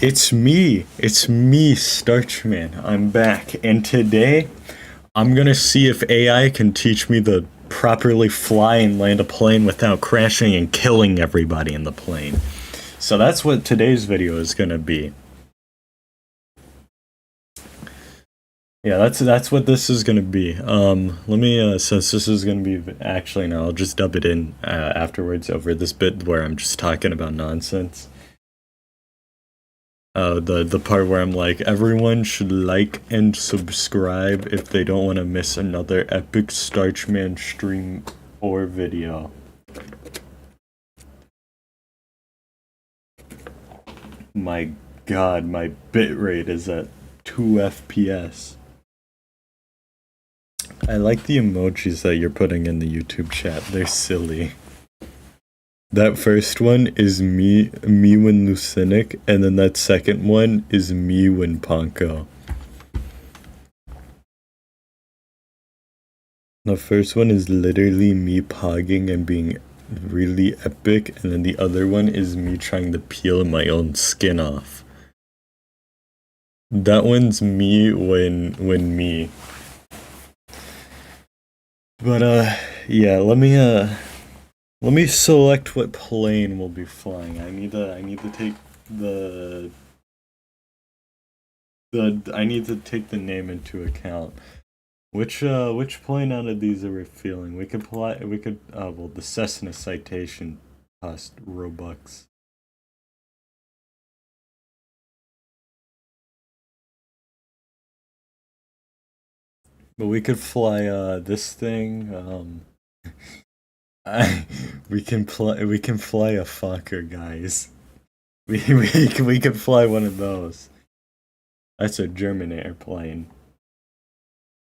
It's me, Starchman. I'm back, and today I'm gonna see if AI can teach me to properly fly and land a plane without crashing and killing everybody in the plane. So that's what today's video is gonna be. Yeah, that's what this is gonna be. Let me since this is gonna be actually no, I'll just dub it in afterwards over this bit where I'm just talking about nonsense. The part where I'm like, everyone should like and subscribe if they don't want to miss another epic Starchman stream or video. My god, my bitrate is at 2 FPS. I like the emojis that you're putting in the YouTube chat, they're silly. That first one is me when Lucinic, and then that second one is me when Ponko. The first one is literally me pogging and being really epic, and then the other one is me trying to peel my own skin off. That one's me when me. But yeah, let me select what plane we'll be flying. I need to take I need to take the name into account. Which plane out of these are we feeling? Well, the Cessna Citation cost Robux. But we could fly this thing. We can fly a Fokker, guys. We can fly one of those. That's a German airplane.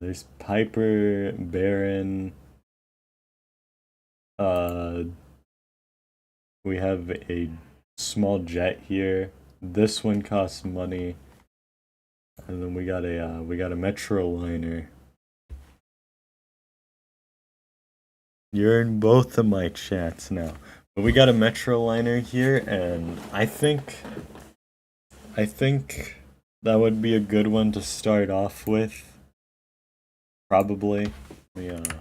There's Piper, Baron. We have a small jet here. This one costs money. And then we got a metro liner. You're in both of my chats now. But we got a metro liner here, and I think that would be a good one to start off with. Probably. Let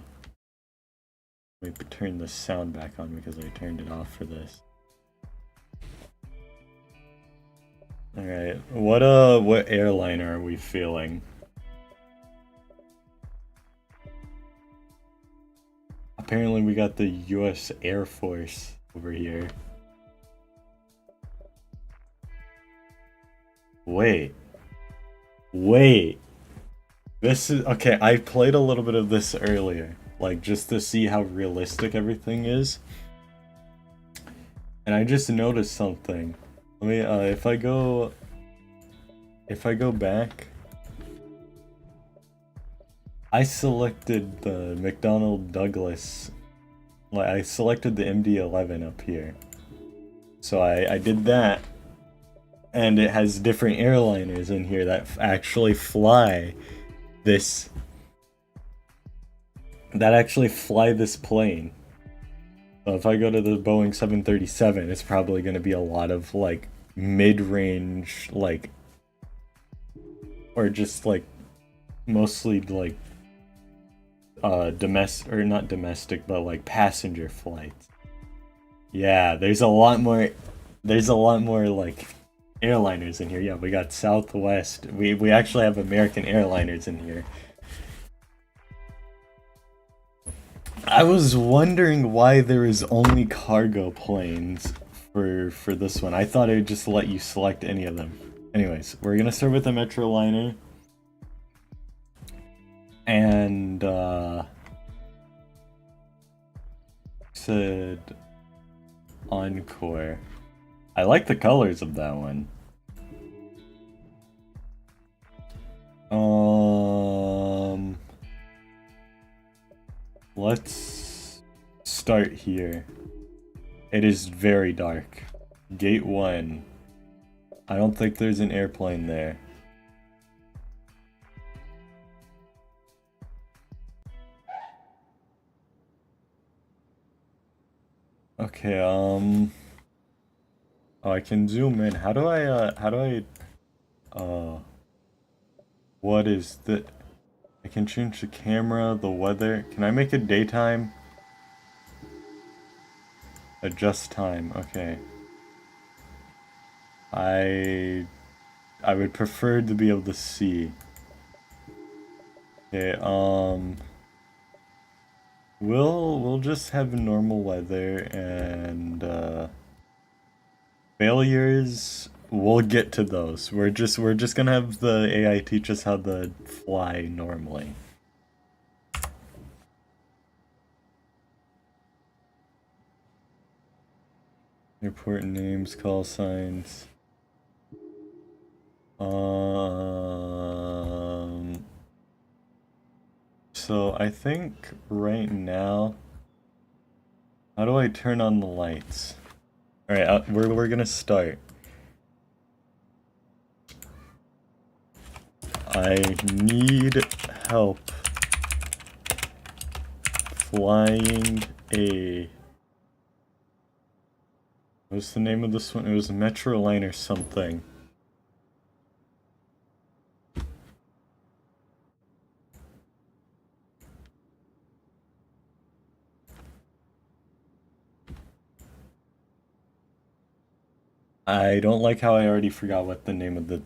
me turn the sound back on because I turned it off for this. Alright, what airline are we feeling? Apparently we got the US Air Force over here. Wait. This is okay, I played a little bit of this earlier, like just to see how realistic everything is. And I just noticed something. Let me if I go back, I selected the McDonnell Douglas. Like I selected the MD-11 up here. So I did that, and it has different airliners in here that actually fly this plane. So if I go to the Boeing 737, it's probably going to be a lot of like mid-range, like, or just like mostly like domestic, or not domestic, but like passenger flights. Yeah, there's a lot more like airliners in here. Yeah, we got Southwest. We actually have American airliners in here. I was wondering why there is only cargo planes for this one. I thought it would just let you select any of them. Anyways, we're gonna start with the Metroliner. And said Encore. I like the colors of that one. Let's start here. It is very dark. Gate 1. I don't think there's an airplane there. Okay, Oh, I can zoom in. Uh, what is the, I can change the camera, the weather. Can I make it daytime? Adjust time, okay. I would prefer to be able to see. Okay, we'll just have normal weather and failures. We'll get to those. We're just gonna have the AI teach us how to fly normally. Airport names, call signs. So I think right now, how do I turn on the lights? All right, we're gonna start. I need help flying a. What's the name of this one? It was a Metroline or something. I don't like how I already forgot what the name of the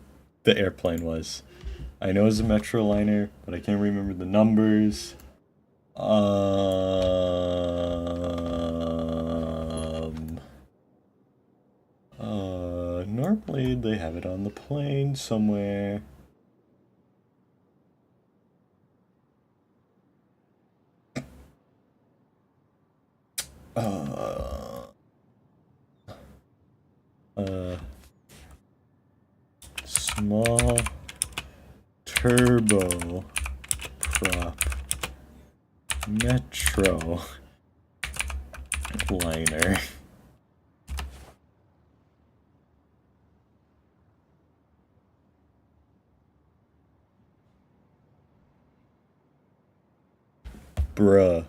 airplane was. I know it was a Metroliner, but I can't remember the numbers. Normally they have it on the plane somewhere. Small turbo prop metro liner. Bruh.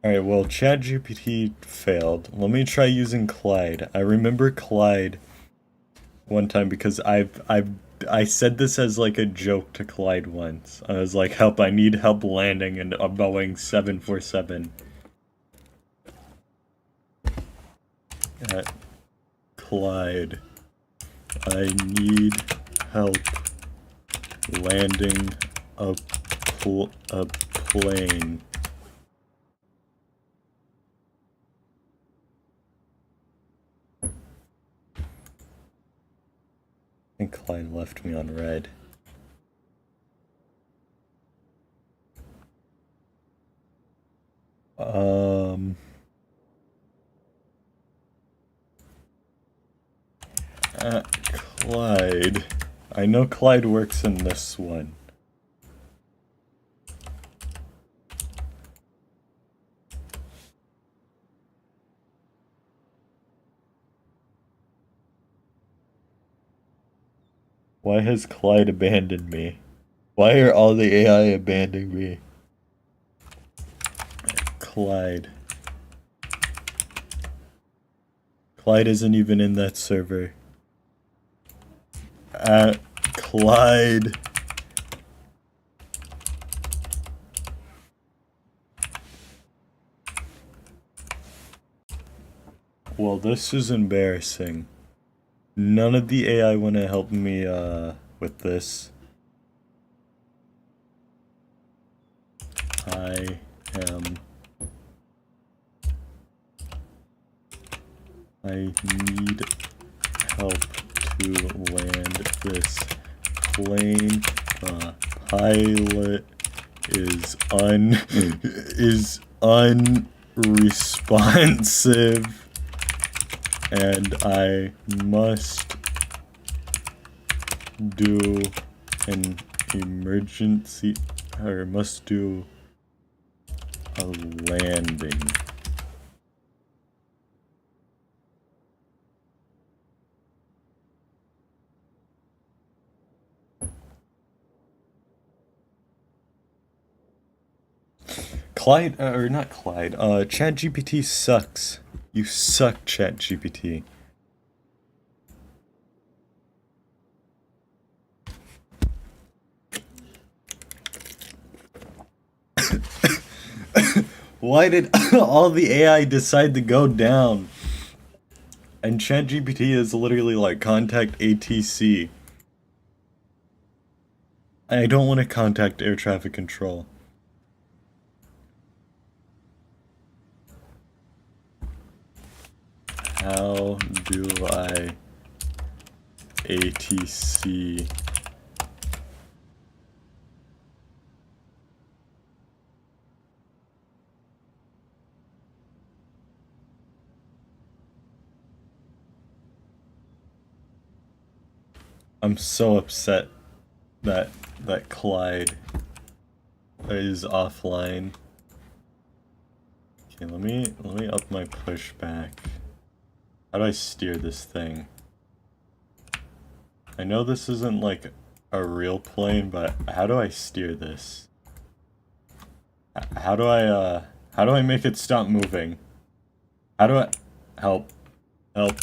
Alright, well, ChatGPT failed. Let me try using Clyde. I remember Clyde one time because I said this as like a joke to Clyde once. I was like, help, I need help landing in a Boeing 747. Clyde, I need help landing a plane. I think Clyde left me on red. Clyde. I know Clyde works in this one. Why has Clyde abandoned me? Why are all the AI abandoning me? Clyde. Clyde isn't even in that server. Clyde. Well, this is embarrassing. None of the AI want to help me with this. I need help to land this plane. The pilot is unresponsive, and I must do an emergency, or must do a landing. Clyde, or not Clyde, ChatGPT sucks. You suck, ChatGPT. Why did all the AI decide to go down? And ChatGPT is literally like, contact ATC. I don't want to contact air traffic control. How do I ATC? I'm so upset that Clyde is offline. Okay, let me up my pushback. How do I steer this thing? I know this isn't like a real plane, but how do I steer this? How do I make it stop moving? How do I help? Help.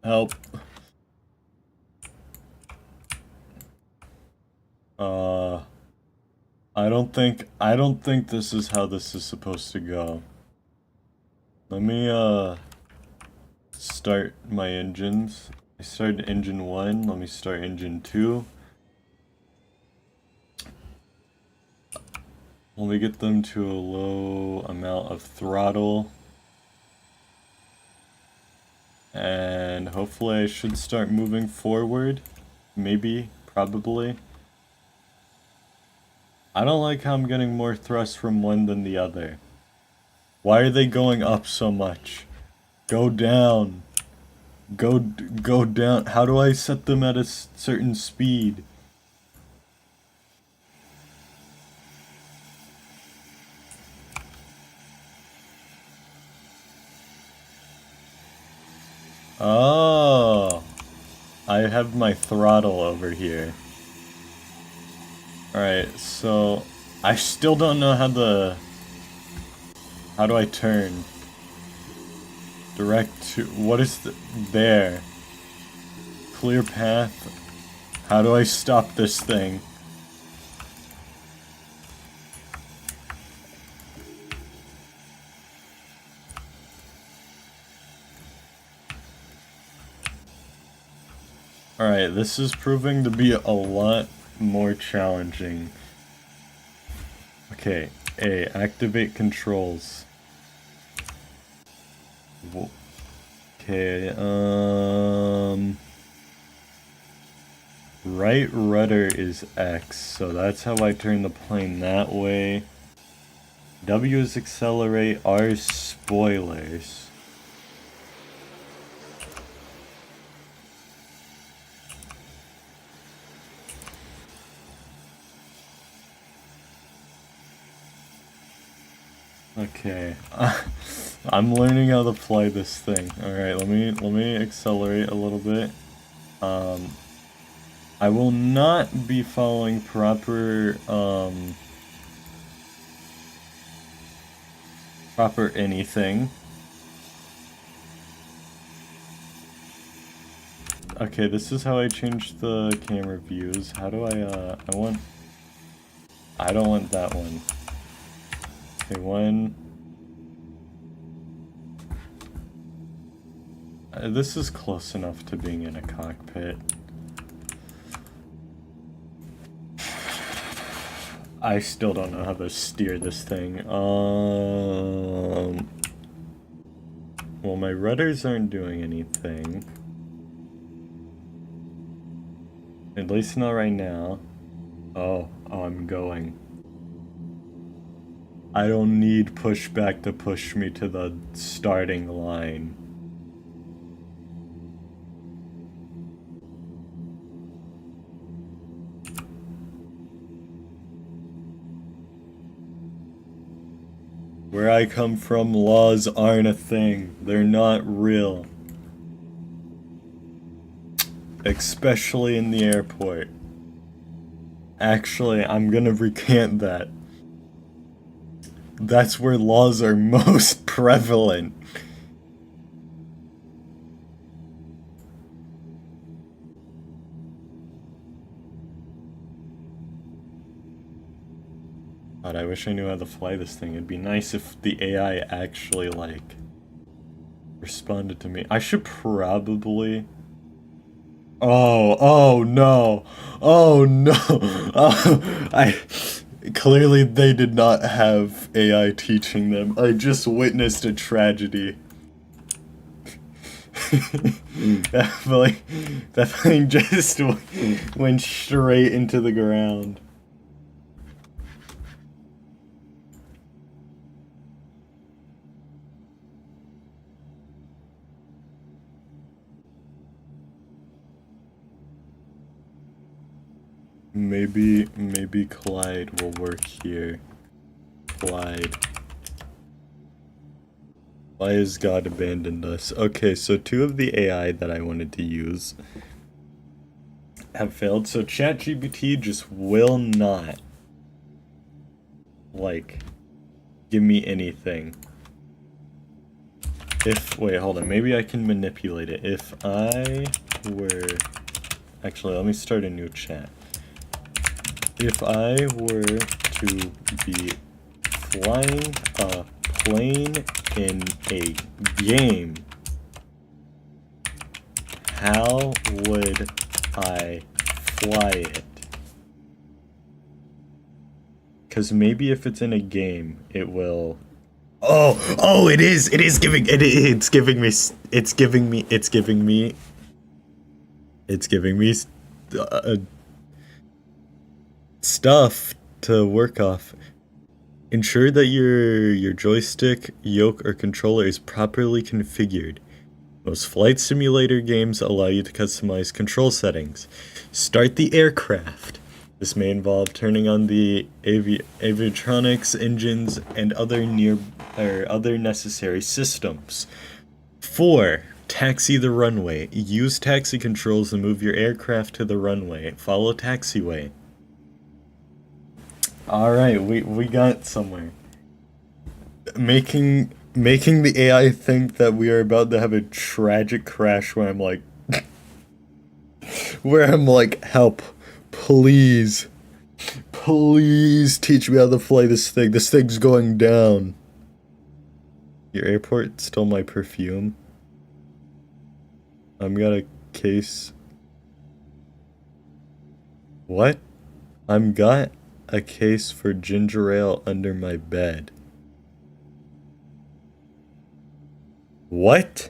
Help. I don't think this is how this is supposed to go. Let me start my engines. I started engine 1, let me start engine 2. Let me get them to a low amount of throttle. And hopefully I should start moving forward. Maybe, probably. I don't like how I'm getting more thrust from one than the other. Why are they going up so much? Go down. Go down. How do I set them at a certain speed? Oh, I have my throttle over here. Alright, so I still don't know how do I turn? Direct to, what is there? Clear path. How do I stop this thing? Alright, this is proving to be a lot more challenging. Okay, A, activate controls. Okay, right rudder is X, so that's how I turn the plane that way. W is accelerate, R is spoilers. Okay, I'm learning how to fly this thing. Alright, let me accelerate a little bit. I will not be following proper anything. Okay, this is how I change the camera views. How do I don't want that one. Okay, one. This is close enough to being in a cockpit. I still don't know how to steer this thing. Well, my rudders aren't doing anything. At least not right now. Oh, I'm going. I don't need pushback to push me to the starting line. Where I come from, laws aren't a thing. They're not real. Especially in the airport. Actually, I'm gonna recant that. That's where laws are most prevalent. God, I wish I knew how to fly this thing. It'd be nice if the AI actually, like, responded to me. I should probably... Oh no. Oh no. Oh, clearly they did not have AI teaching them. I just witnessed a tragedy. That thing just went straight into the ground. Maybe Clyde will work here. Clyde. Why has God abandoned us? Okay, so 2 of the AI that I wanted to use have failed. So chatgpt just will not, like, give me anything. Wait, hold on. Maybe I can manipulate it. If I were... Actually, let me start a new chat. If I were to be flying a plane in a game, how would I fly it? Because maybe if it's in a game, it will... Oh, it's giving me stuff to work off. Ensure that your joystick, yoke, or controller is properly configured. Most flight simulator games allow you to customize control settings. Start the aircraft. This may involve turning on the avionics, engines, and other necessary systems. 4. Taxi the runway. Use taxi controls to move your aircraft to the runway. Follow taxiway. Alright, we got somewhere. Making the AI think that we are about to have a tragic crash where I'm like... help. Please. Please teach me how to fly this thing. This thing's going down. Your airport stole my perfume. I've got a case... What? I've got a case for ginger ale under my bed. What?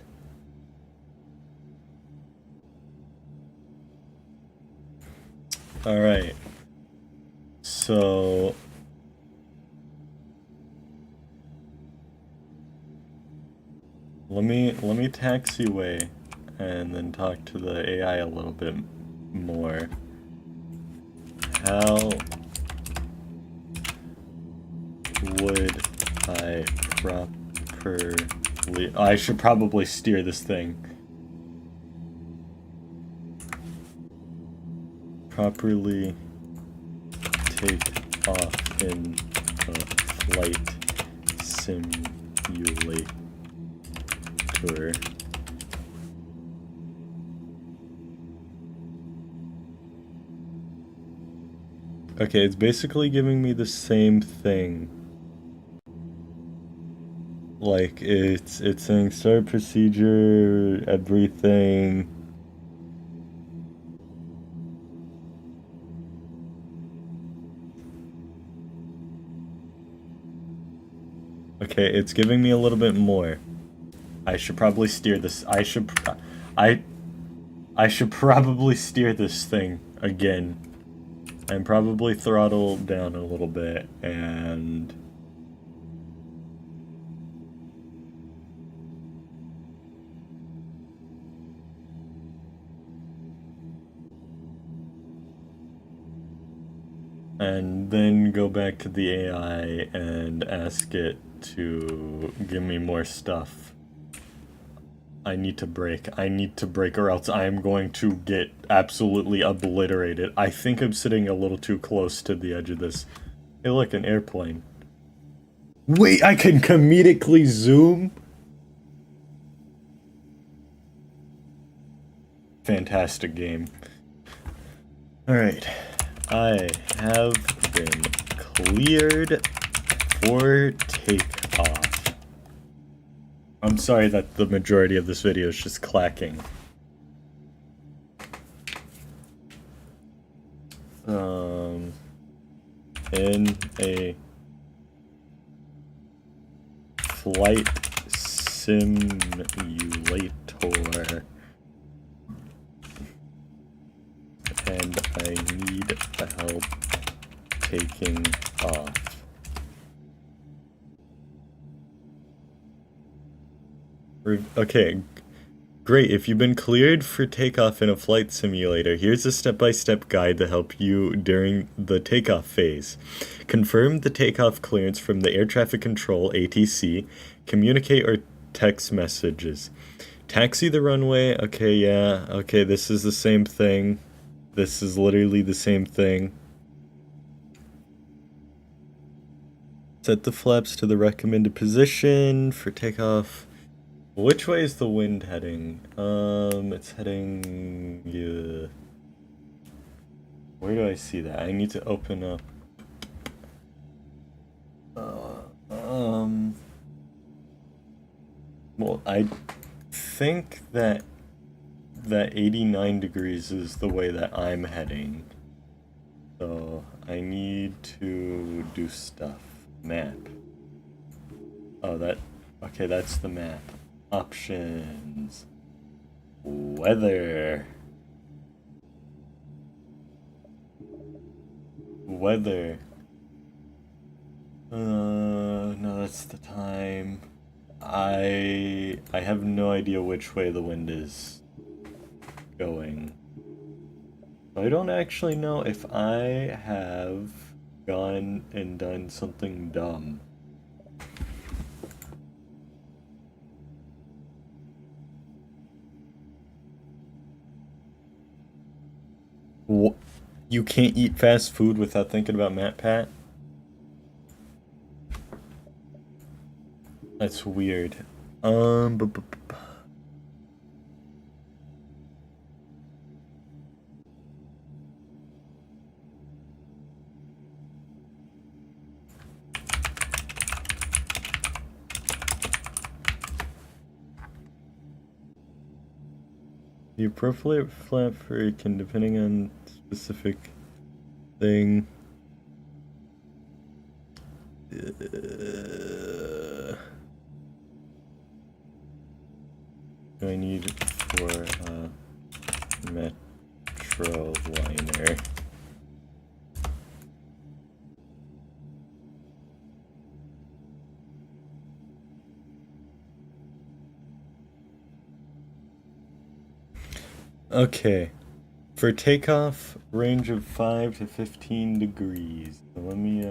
Alright. So... Let me taxiway and then talk to the AI a little bit more. How would I properly... I should probably steer this thing. Properly take off in a flight simulator. Okay, it's basically giving me the same thing. Like, it's saying start procedure, everything. Okay, it's giving me a little bit more. I should probably steer this. I should probably steer this thing again. And probably throttle down a little bit and... And then go back to the AI and ask it to give me more stuff. I need to brake or else I am going to get absolutely obliterated. I think I'm sitting a little too close to the edge of this. Hey look, an airplane. Wait, I can comedically zoom? Fantastic game. Alright. I have been cleared for takeoff. I'm sorry that the majority of this video is just clacking. In a flight simulator, and I need help taking off. Okay, great. If you've been cleared for takeoff in a flight simulator, here's a step-by-step guide to help you during the takeoff phase. Confirm the takeoff clearance from the air traffic control ATC. Communicate or text messages. Taxi the runway. Okay, yeah. Okay, this is the same thing. This is literally the same thing. Set the flaps to the recommended position for takeoff. Which way is the wind heading? It's heading... yeah. Where do I see that? I need to open up... Well, I think that 89 degrees is the way that I'm heading. So, I need to do stuff. Map. Oh, that... Okay, that's the map. Options. Weather. Weather. No, that's the time. I have no idea which way the wind is going. I don't actually know if I have gone and done something dumb. You can't eat fast food without thinking about Matt Pat? That's weird. The appropriate flap for can, depending on specific thing. Do I need for a metro liner? Okay, for takeoff, range of 5 to 15 degrees. So let me,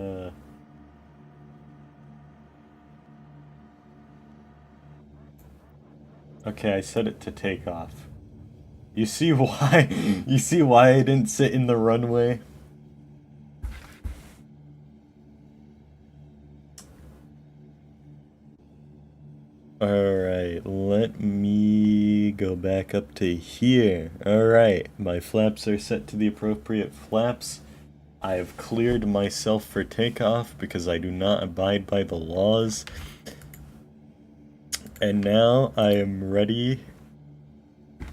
okay, I set it to takeoff. You see why? You see why I didn't sit in the runway? Alright, let me go back up to here. Alright, my flaps are set to the appropriate flaps. I have cleared myself for takeoff because I do not abide by the laws. And now I am ready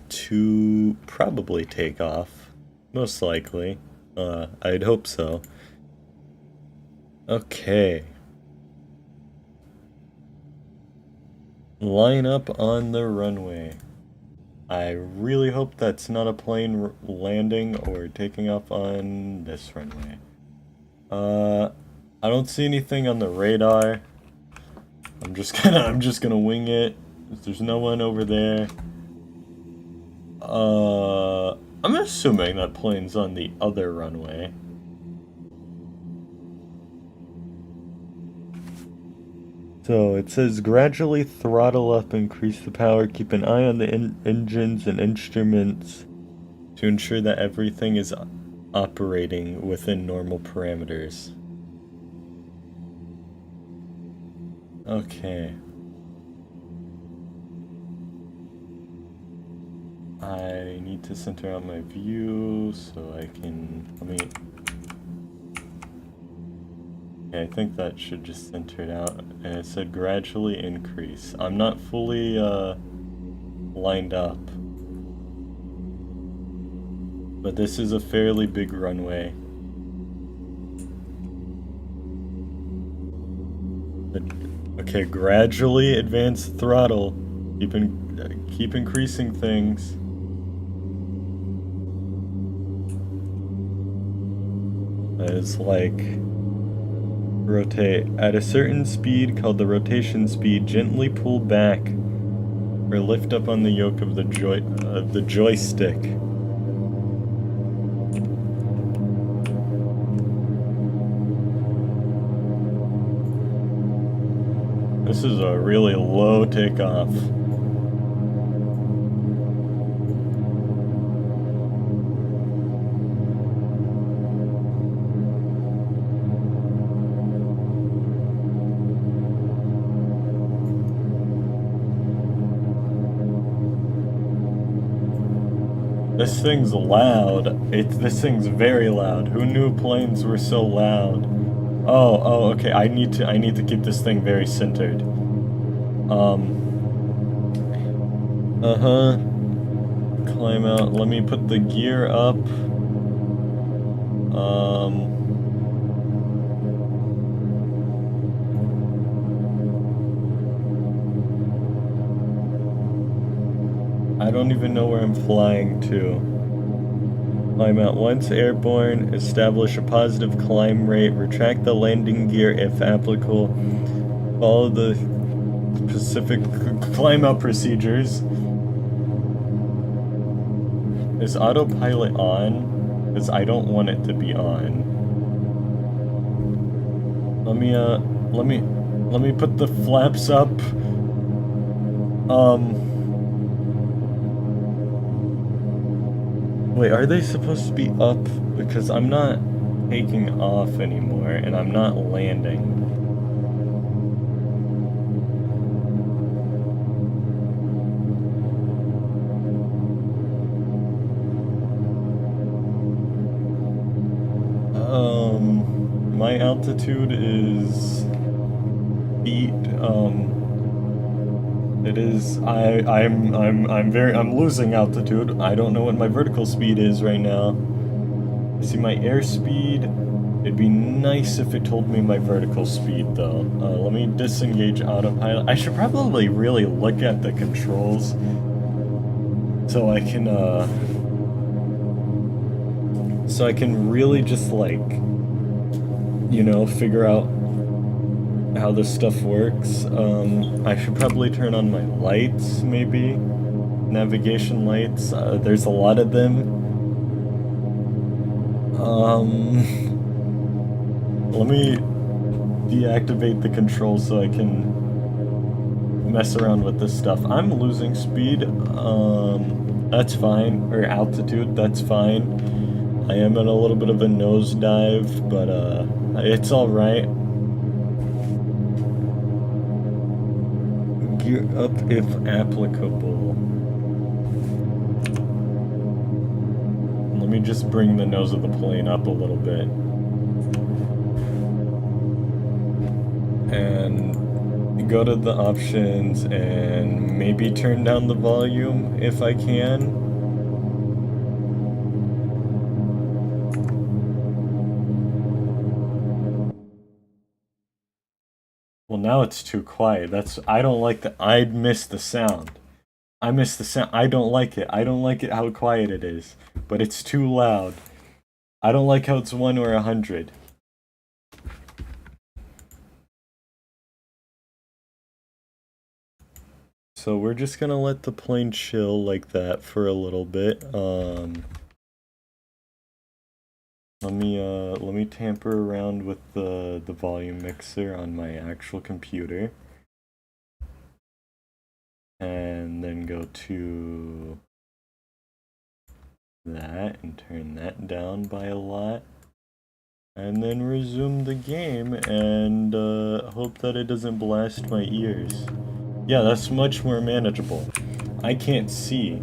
to probably take off. Most likely. I'd hope so. Okay. Line up on the runway. I really hope that's not a plane landing or taking off on this runway. I don't see anything on the radar. I'm just gonna wing it. There's no one over there. I'm assuming that plane's on the other runway. So it says gradually throttle up, increase the power, keep an eye on the engines and instruments to ensure that everything is operating within normal parameters. Okay. I need to center out my view so I can, okay, I think that should just center it out. And it said gradually increase. I'm not fully, lined up. But this is a fairly big runway. Okay, gradually advance throttle. Keep increasing things. It's like rotate at a certain speed called the rotation speed. Gently pull back or lift up on the yoke of the joystick. This is a really low takeoff. This thing's loud. This thing's very loud. Who knew planes were so loud? Oh, okay. I need to keep this thing very centered. Uh-huh. Climb out. Let me put the gear up. I don't even know where I'm flying to. Climb out once airborne, establish a positive climb rate, retract the landing gear if applicable, follow the specific climb out procedures. Is autopilot on? Because I don't want it to be on. Let me put the flaps up. Wait, are they supposed to be up? Because I'm not taking off anymore, and I'm not landing. My altitude is feet. It is. I'm losing altitude. I don't know what my vertical speed is right now. I see my airspeed. It'd be nice if it told me my vertical speed, though. Let me disengage autopilot. I should probably really look at the controls so I can really just, like, you know, figure out how this stuff works. I should probably turn on my lights, maybe. Navigation lights. There's a lot of them. Let me deactivate the controls so I can mess around with this stuff. I'm losing speed. That's fine. Or altitude, that's fine. I am in a little bit of a nosedive, but it's alright. Gear up if applicable. Let me just bring the nose of the plane up a little bit. And go to the options and maybe turn down the volume if I can. Well, now it's too quiet. I don't like I miss the sound. I miss the sound. I don't like it. I don't like it how quiet it is. But it's too loud. I don't like how it's 1 or 100. So we're just gonna let the plane chill like that for a little bit. Let me tamper around with the volume mixer on my actual computer. And then go to that and turn that down by a lot. and then resume the game and hope that it doesn't blast my ears. Yeah, that's much more manageable. I can't see.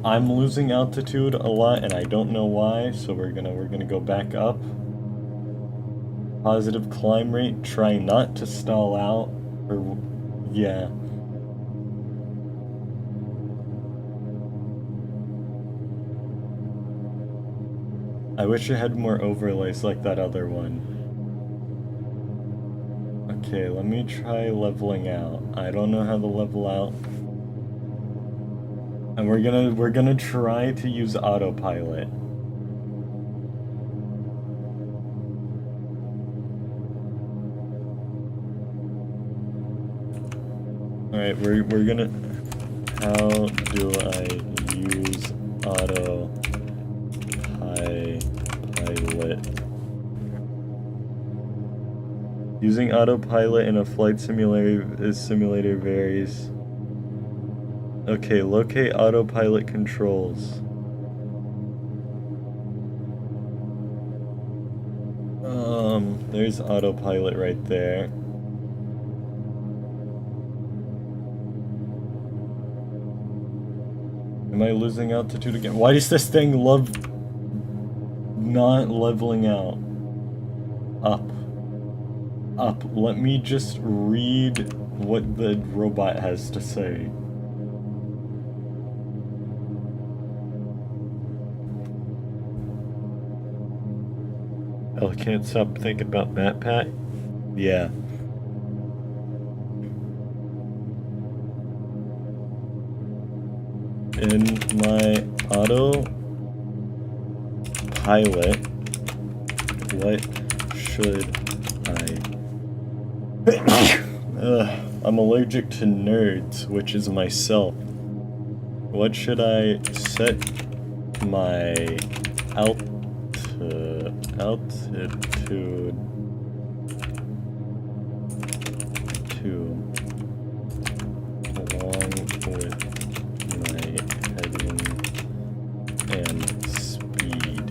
I'm losing altitude a lot and I don't know why, so we're gonna go back up. Positive climb rate, try not to stall out, or yeah. I wish it had more overlays like that other one. Okay, let me try leveling out. I don't know how to level out. And we're gonna try to use autopilot. Alright, we're gonna... How do I use autopilot? Using autopilot in a flight simulator varies. Okay, locate autopilot controls. There's autopilot right there. Am I losing altitude again? Why does this thing love not leveling out? Up. Up. Let me just read what the robot has to say. Oh, I can't stop thinking about MatPat? Yeah. In my autopilot, what should I'm allergic to nerds, which is myself. What should I set my altitude to along with my heading and speed?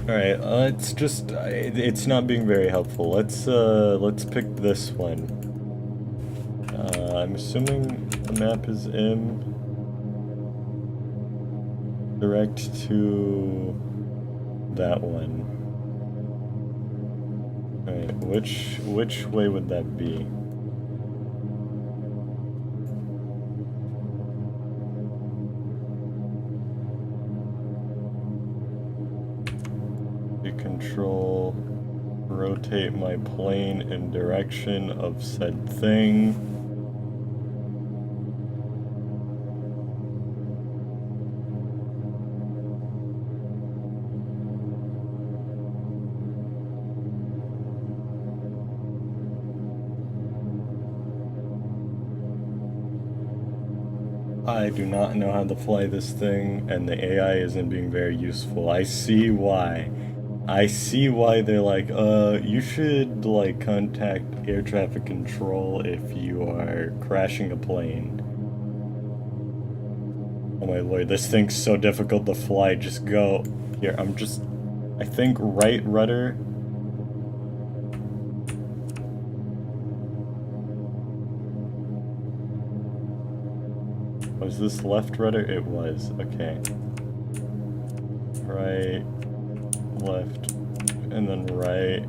Alright, it's not being very helpful. Let's pick this one. I'm assuming the map is in. Direct to that one. Alright, which way would that be? Control, rotate my plane in direction of said thing. I do not know how to fly this thing, and the AI isn't being very useful. I see why. I see why they're like, you should, like, contact air traffic control if you are crashing a plane. Oh my lord, this thing's so difficult to fly, just go. Here, I think right rudder. Was this left rudder? It was, okay. Right, left, and then right.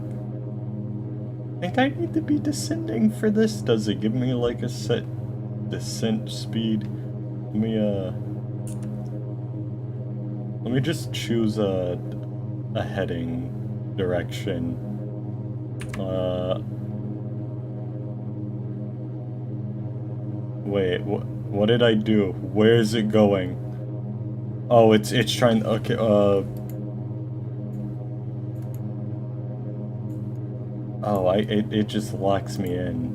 I think I need to be descending for this. Does it give me like a set descent speed? Let me just choose a heading direction. Wait, what did I do? Where is it going? Oh, it's trying, okay, oh, it just locks me in.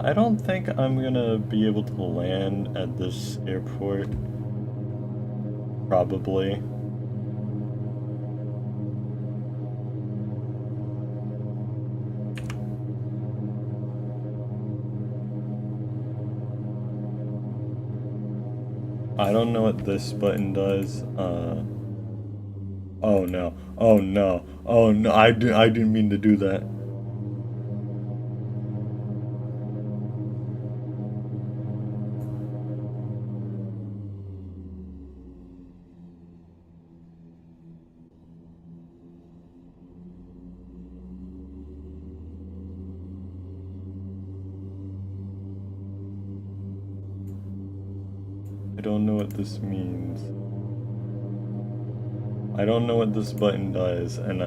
I don't think I'm gonna be able to land at this airport. Probably. I don't know what this button does. Oh no. Oh no. Oh no. I didn't mean to do that. I don't know what this means. I don't know what this button does, and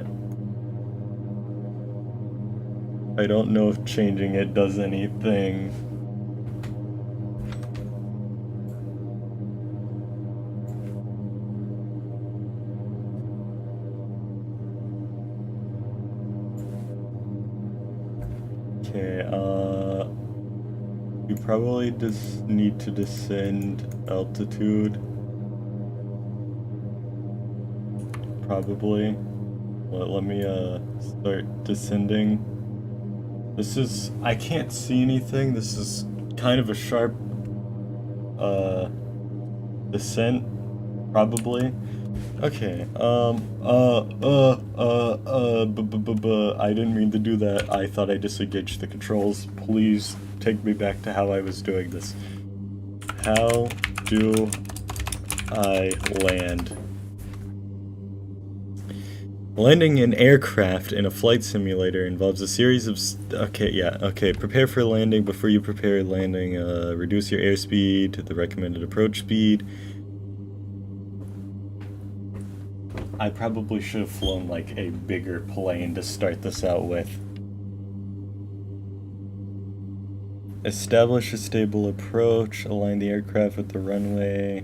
I don't know if changing it does anything. Okay, you probably just need to descend altitude. Probably. Let me, start descending. This is, I can't see anything. This is kind of a sharp, descent, probably. Okay, I didn't mean to do that. I thought I disengaged the controls. Please take me back to how I was doing this. How do I land? Landing an aircraft in a flight simulator involves a series of prepare for landing. Before you prepare landing, reduce your airspeed to the recommended approach speed. I probably should have flown like a bigger plane to start this out with. Establish a stable approach, align the aircraft with the runway.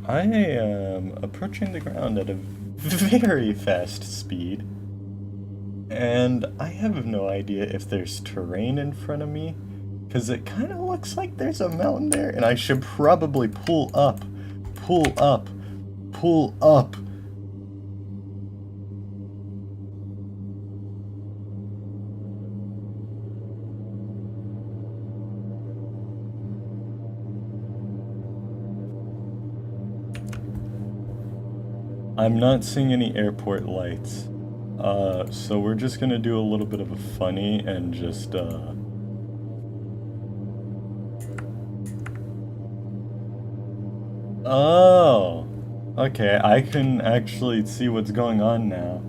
I am approaching the ground at a very fast speed, and I have no idea if there's terrain in front of me, because it kind of looks like there's a mountain there, and I should probably pull up, pull up, pull up. I'm not seeing any airport lights. So we're just gonna do a little bit of a funny and just, Oh! Okay, I can actually see what's going on now.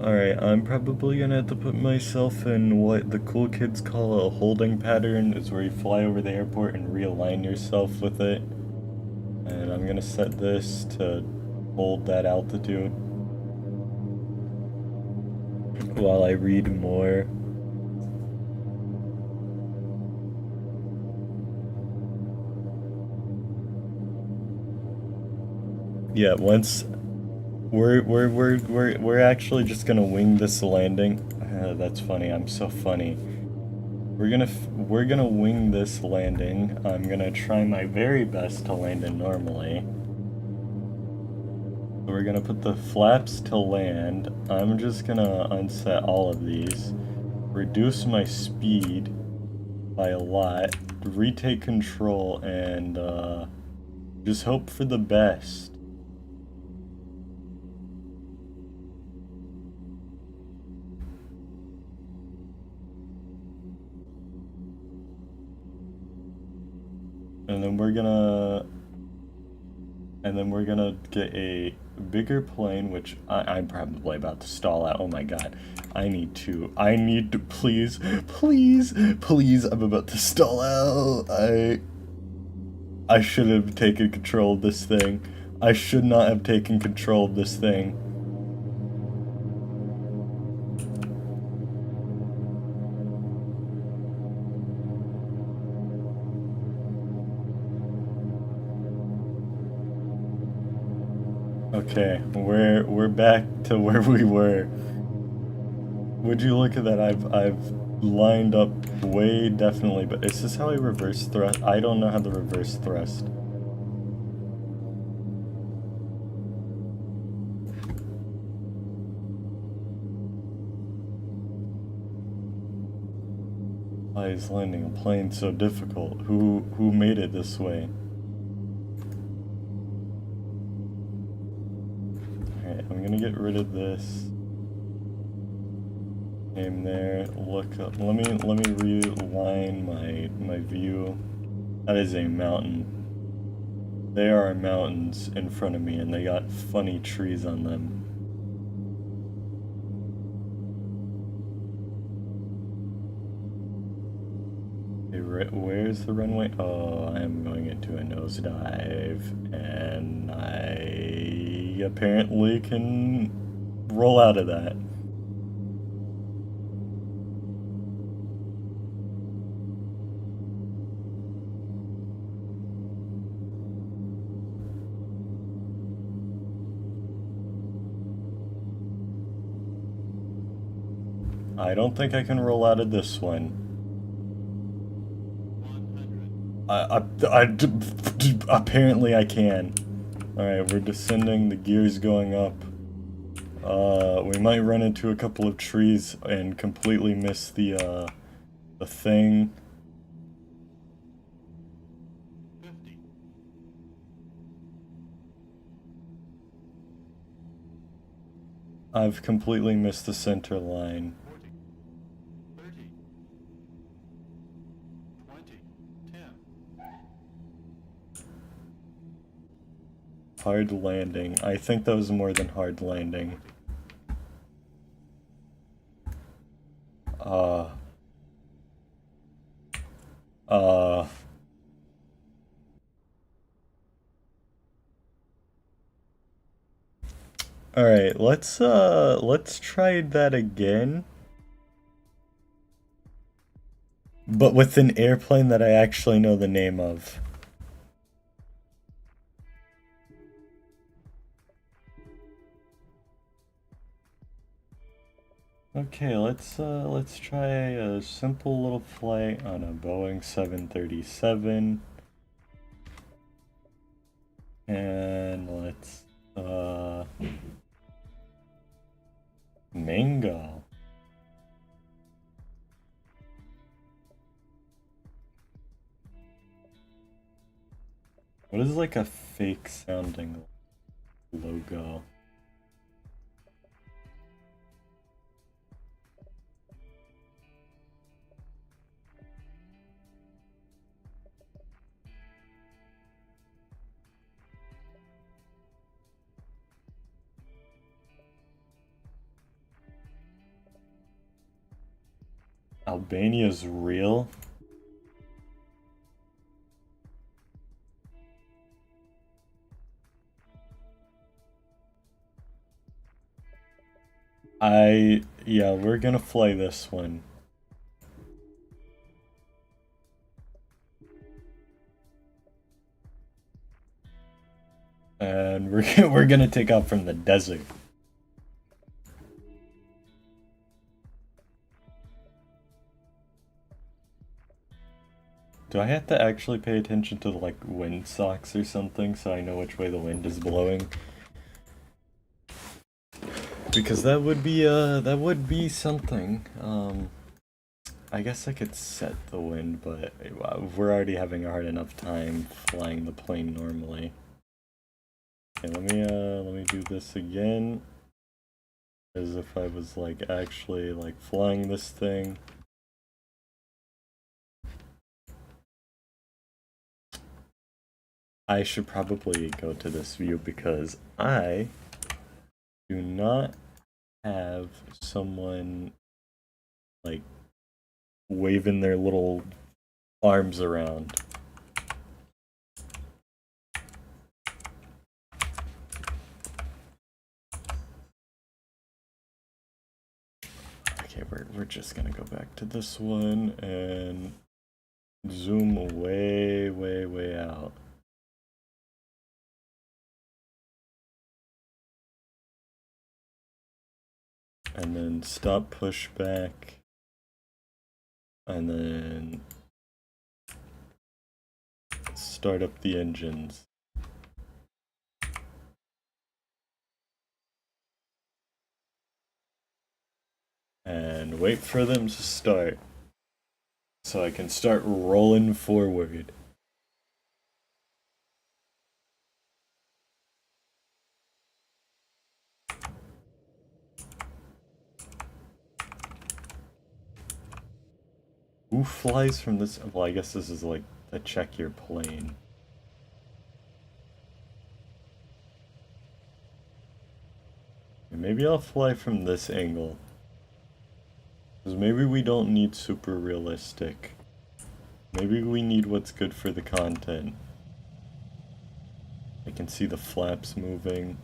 Alright, I'm probably gonna have to put myself in what the cool kids call a holding pattern. It's where you fly over the airport and realign yourself with it. And I'm gonna set this to hold that altitude while I read more. Yeah, once we're actually just gonna wing this landing. That's funny. I'm so funny. We're gonna wing this landing. I'm gonna try my very best to land it normally. We're gonna put the flaps to land. I'm just gonna unset all of these, reduce my speed by a lot, retake control, and just hope for the best. And then we're gonna get a bigger plane, which I'm probably about to stall out. Oh my god. I need to, please, I'm about to stall out. I should have taken control of this thing. I should not have taken control of this thing. Okay, we're back to where we were. Would you look at that? I've lined up way definitely, but is this how I reverse thrust? I don't know how to reverse thrust. Why is landing a plane so difficult? Who made it this way? Alright, I'm gonna get rid of this. Aim there, look up. Let me realign my view. That is a mountain. There are mountains in front of me and they got funny trees on them. Where's the runway? Oh, I'm going into a nosedive, and I apparently can roll out of that. I don't think I can roll out of this one. Apparently I can. Alright, we're descending, the gear's going up. We might run into a couple of trees and completely miss the thing. I've completely missed the center line. 40, 30, 20, 10. Hard landing. I think that was more than hard landing. Alright, let's try that again. But with an airplane that I actually know the name of. Okay, let's try a simple little flight on a Boeing 737. And let's Mango. What is like a fake sounding logo? Albania's real? Yeah, we're gonna fly this one. And we're gonna take off from the desert. Do I have to actually pay attention to like wind socks or something so I know which way the wind is blowing? Because that would be something. I guess I could set the wind, but we're already having a hard enough time flying the plane normally. Okay, let me do this again. As if I was like actually like flying this thing. I should probably go to this view because I do not have someone like waving their little arms around. Okay, we're just gonna go back to this one and zoom way out. and then stop pushback, and then start up the engines. And wait for them to start so I can start rolling forward. Who flies from this? Well, I guess this is like to check your plane. Maybe I'll fly from this angle. Because maybe we don't need super realistic. Maybe we need what's good for the content. I can see the flaps moving.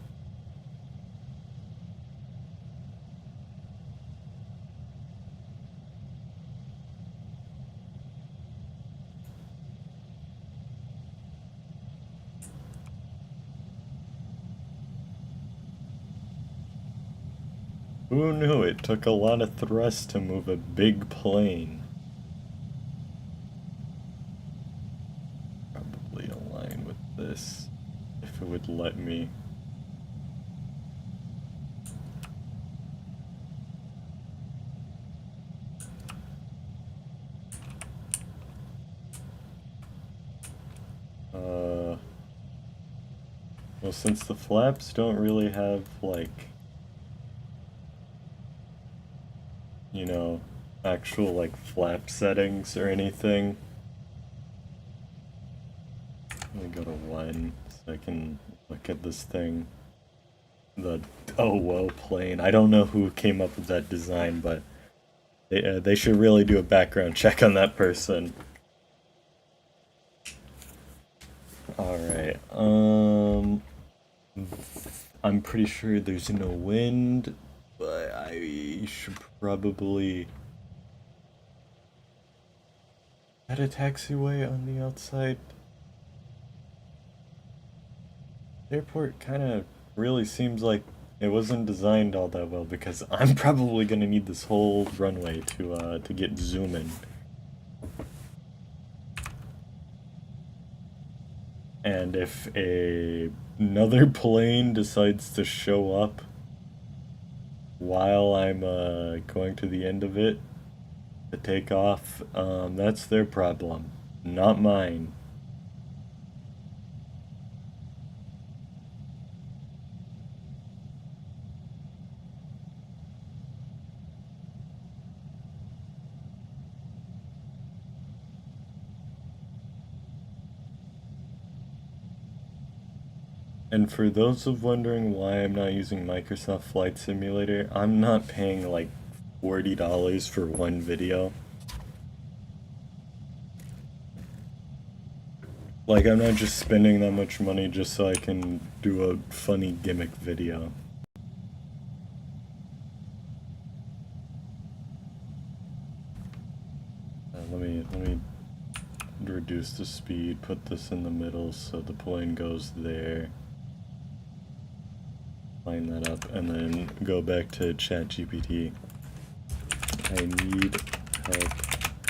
Who knew it took a lot of thrust to move a big plane? Probably align with this, if it would let me. Well, since the flaps don't really have, like, you know, actual, like, flap settings or anything, let me go to 1 so I can look at this thing. The oh whoa plane. I don't know who came up with that design, but they should really do a background check on that person. Alright, I'm pretty sure there's no wind, but I should probably add a taxiway on the outside. The airport kind of really seems like it wasn't designed all that well because I'm probably gonna need this whole runway to get zooming. And if another plane decides to show up while I'm going to the end of it to take off, that's their problem, not mine. And for those of wondering why I'm not using Microsoft Flight Simulator, I'm not paying like $40 for one video. Like, I'm not just spending that much money just so I can do a funny gimmick video. Let me reduce the speed, put this in the middle so the plane goes there. Line that up, and then go back to chatgpt. I need help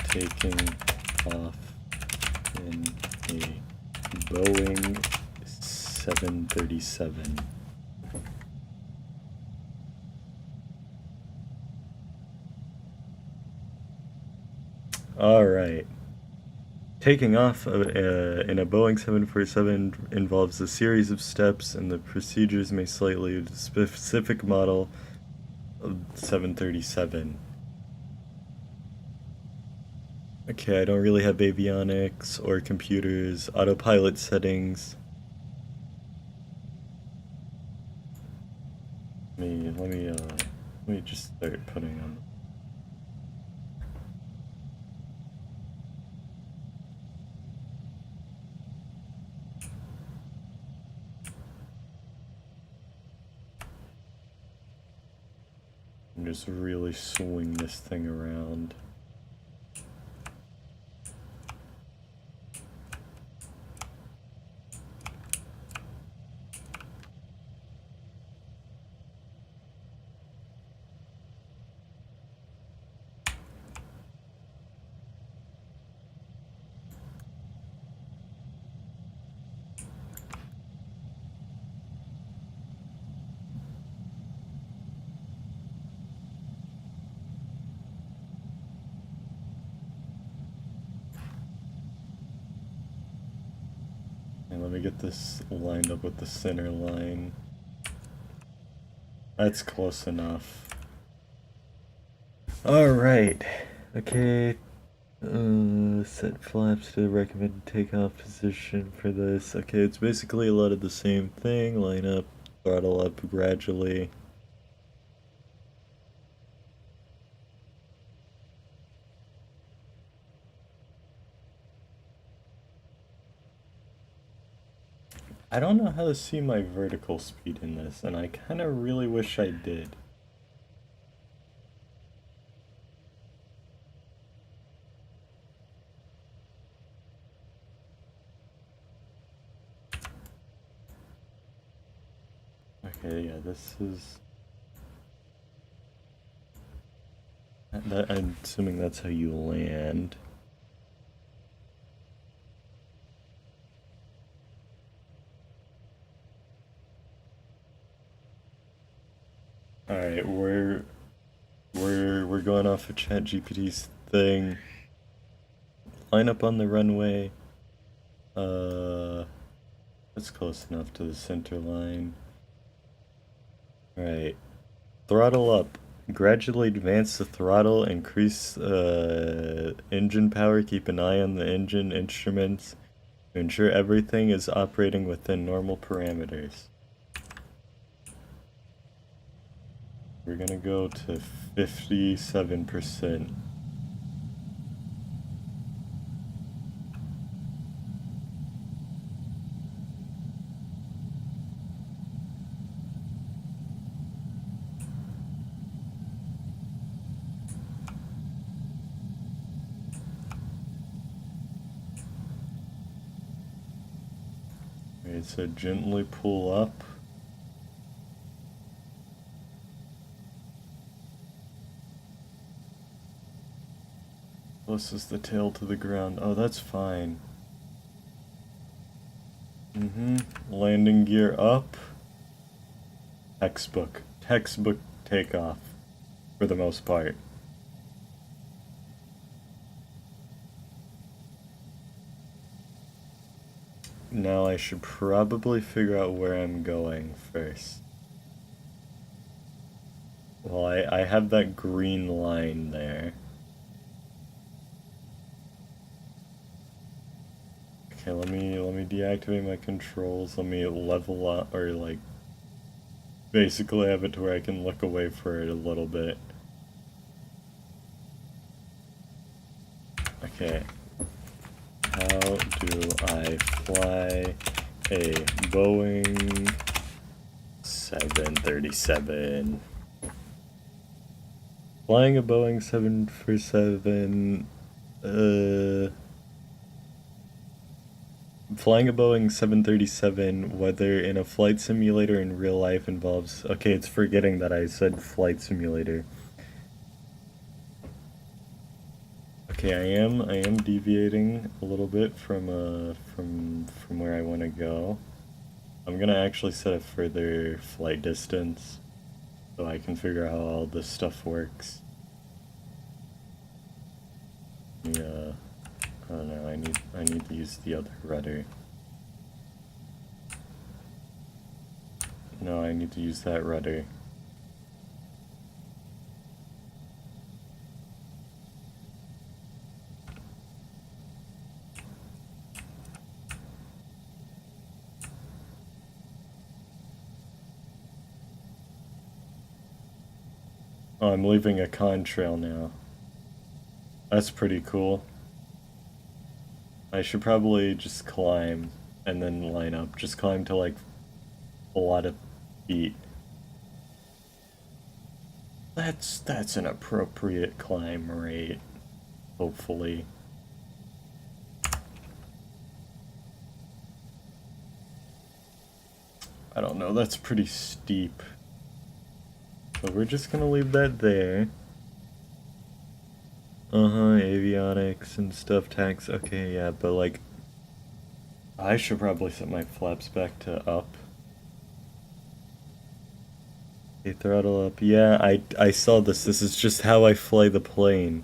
taking off in a Boeing 737. Alright. Taking off in a Boeing 747 involves a series of steps, and the procedures may slightly the specific model of 737. Okay, I don't really have avionics or computers, autopilot settings. Let me just start putting on. And just really swing this thing around. get this lined up with the center line. That's close enough. Alright. Okay. Set flaps to the recommended takeoff position for this. Okay, it's basically a lot of the same thing. Line up, throttle up gradually. I don't know how to see my vertical speed in this, and I kind of really wish I did. Okay, yeah, this is... I'm assuming that's how you land. Alright, we're going off of ChatGPT's thing. Line up on the runway. That's close enough to the center line. Alright. Throttle up. Gradually advance the throttle, increase engine power, keep an eye on the engine instruments to ensure everything is operating within normal parameters. We're gonna go to 57%. Alright, so gently pull up. Closest the tail to the ground. Oh, that's fine. Landing gear up. Textbook. Textbook takeoff. For the most part. Now I should probably figure out where I'm going first. Well, I have that green line there. Okay, let me deactivate my controls. Let me level up, or like basically have it to where I can look away for it a little bit. Okay. How do I fly a Boeing 737? Flying a Boeing 747, flying a Boeing 737, whether in a flight simulator in real life involves... Okay, it's forgetting that I said flight simulator. Okay, I am deviating a little bit from where I want to go. I'm gonna actually set a further flight distance so I can figure out how all this stuff works. Yeah, I don't know. I need to use the other rudder. No, I need to use that rudder. Oh, I'm leaving a contrail now. That's pretty cool. I should probably just climb and then line up. Just climb to like a lot of feet. That's an appropriate climb rate, hopefully. I don't know, that's pretty steep. So we're just gonna leave that there. Avionics and stuff, tax. Okay, yeah, but like, I should probably set my flaps back to up. Okay, throttle up. Yeah, I saw this. This is just how I fly the plane.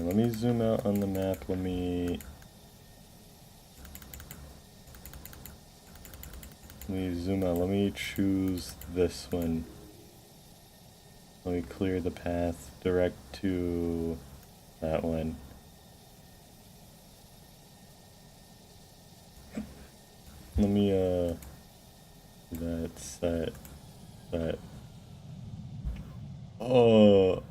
Let me zoom out on the map. Let me zoom out. Let me choose this one. Let me clear the path direct to that one. Let me that's that. Oh,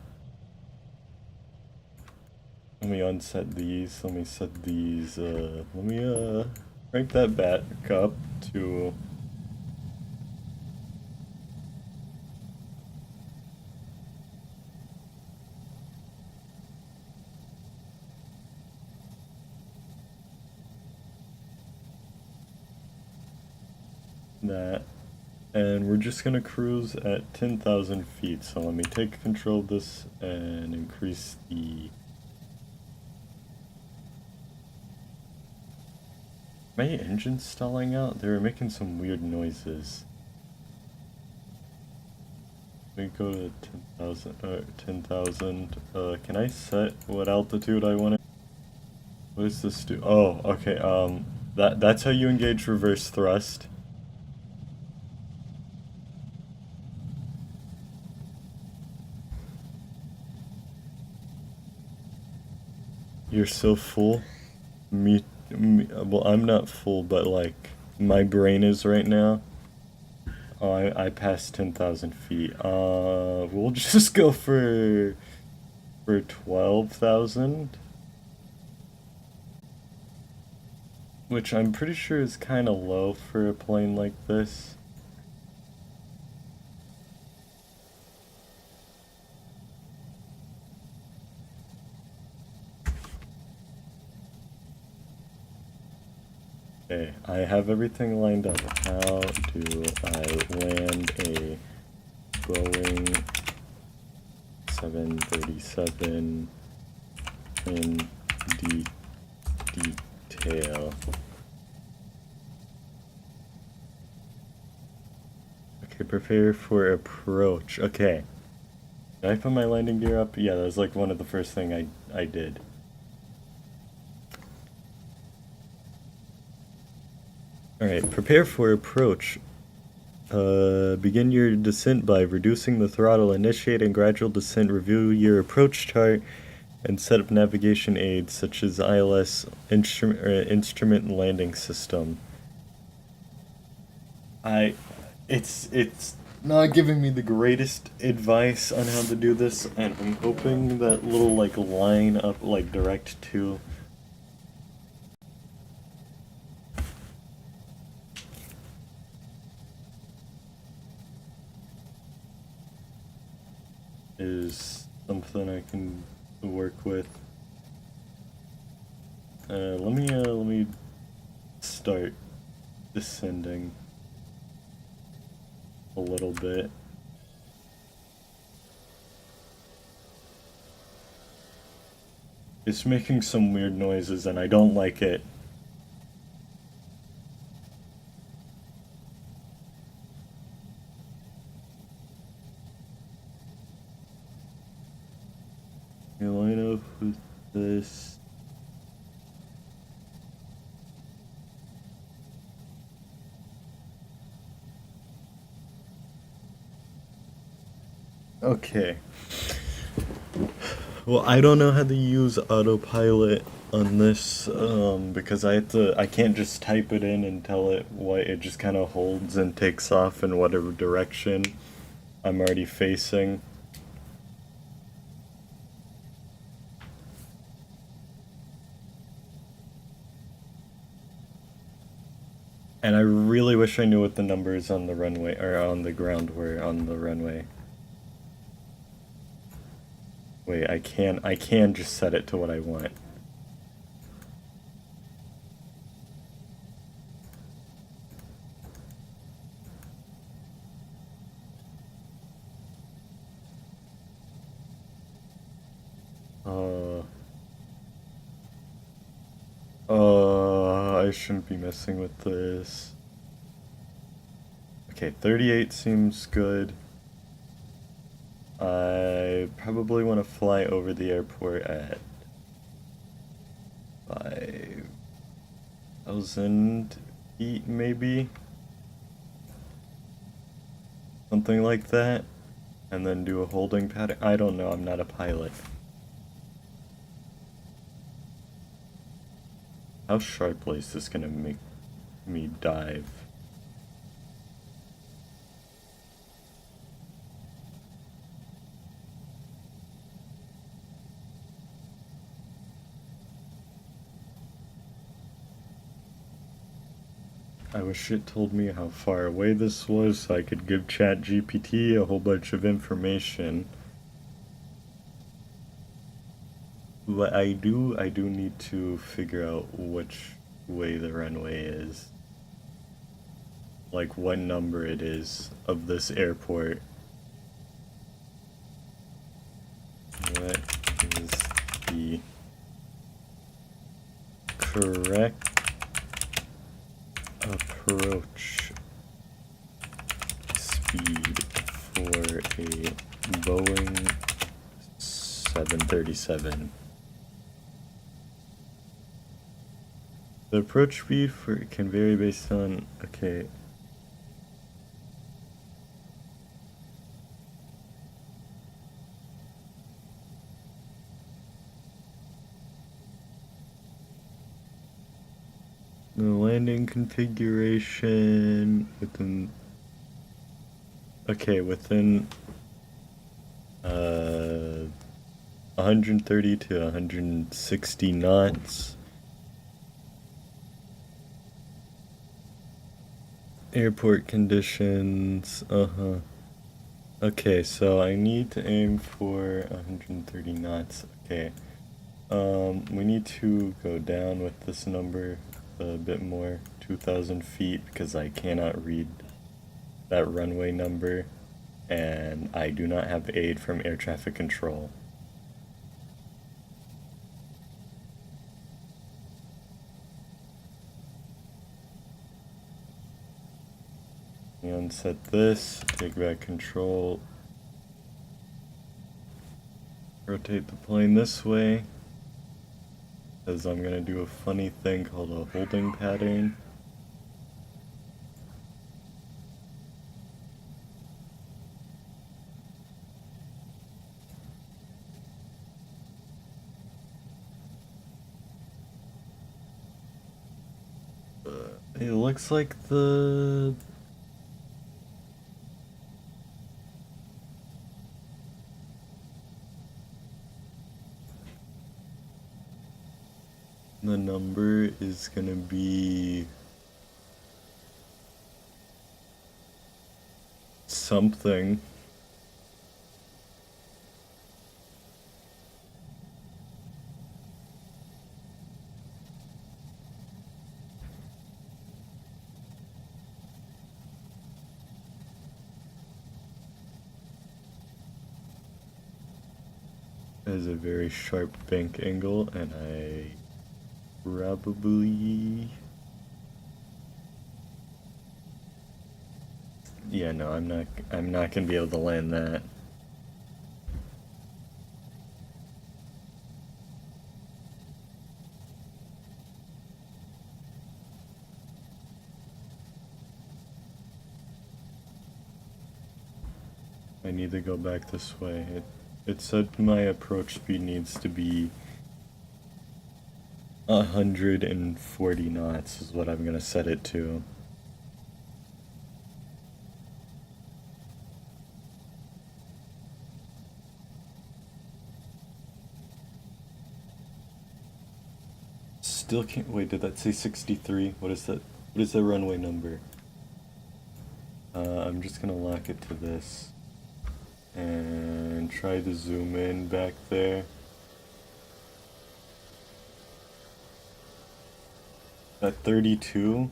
let me unset these. Let me set these. Let me crank that back up to. That, and we're just gonna cruise at 10,000 feet. So let me take control of this and increase the. My engine's stalling out. They were making some weird noises. Let me go to 10,000. Can I set what altitude I want? What does this do? Oh, okay. That's how you engage reverse thrust. You're so full. Well, I'm not full, but like my brain is right now. Oh, I passed 10,000 feet. We'll just go for 12,000, which I'm pretty sure is kind of low for a plane like this. Okay, I have everything lined up. How do I land a Boeing 737 in detail? Okay, prepare for approach. Okay. Did I put my landing gear up? Yeah, that was like one of the first thing I did. Alright, prepare for approach. Begin your descent by reducing the throttle, initiating gradual descent, review your approach chart, and set up navigation aids such as ILS instrument landing system. It's not giving me the greatest advice on how to do this, and I'm hoping that little like line up like direct to is something I can work with. Let me start descending a little bit. It's making some weird noises and I don't like it. You line up with this. Okay. Well, I don't know how to use autopilot on this because I can't just type it in and tell it what it just kind of holds and takes off in whatever direction I'm already facing. And I really wish I knew what the numbers on the runway or on the ground were on the runway. Wait, I can just set it to what I want. I shouldn't be messing with this. Okay, 38 seems good. I probably want to fly over the airport at 1,000 feet, maybe? Something like that. And then do a holding pattern. I don't know, I'm not a pilot. How sharply is this gonna make me dive? I wish it told me how far away this was so I could give chatgpt a whole bunch of information. But I do need to figure out which way the runway is. Like what number it is of this airport. What is the correct approach speed for a Boeing 737? The approach speed for it can vary based on, okay. The landing configuration within, okay, within 130 to 160 knots. Airport conditions, Okay, so I need to aim for 130 knots. Okay. We need to go down with this number a bit more, 2,000 feet, because I cannot read that runway number, and I do not have aid from air traffic control. And set this, take back control, rotate the plane this way, because I'm going to do a funny thing called a holding pattern. It looks like the number is gonna be something. It has a very sharp bank angle, and I probably, yeah, no, I'm not gonna be able to land that. I need to go back this way. It said my approach speed needs to be 140 knots is what I'm gonna set it to. Still can't, wait, did that say 63? What is that? What is the runway number? I'm just gonna lock it to this and try to zoom in back there. At 32?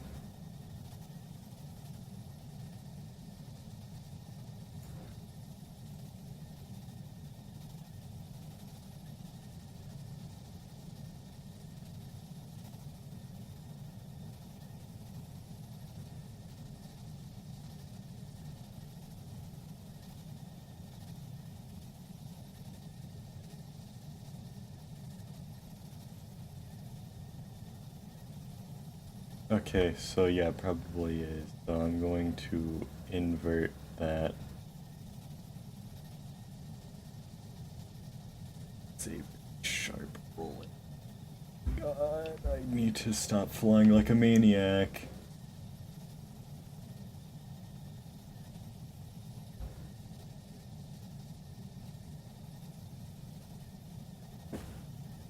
Okay, so yeah, probably is. So I'm going to invert that. It's a sharp rolling. God, I need to stop flying like a maniac.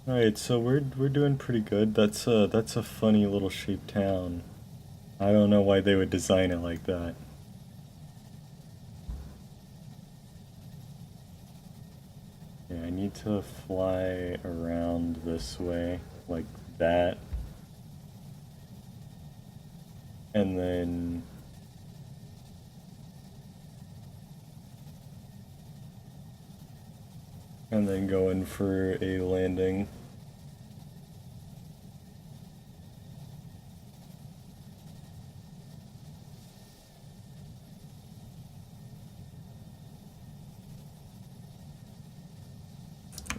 Alright, so we're doing pretty good. That's a funny little shaped town. I don't know why they would design it like that. Yeah, I need to fly around this way, like that. And then go in for a landing.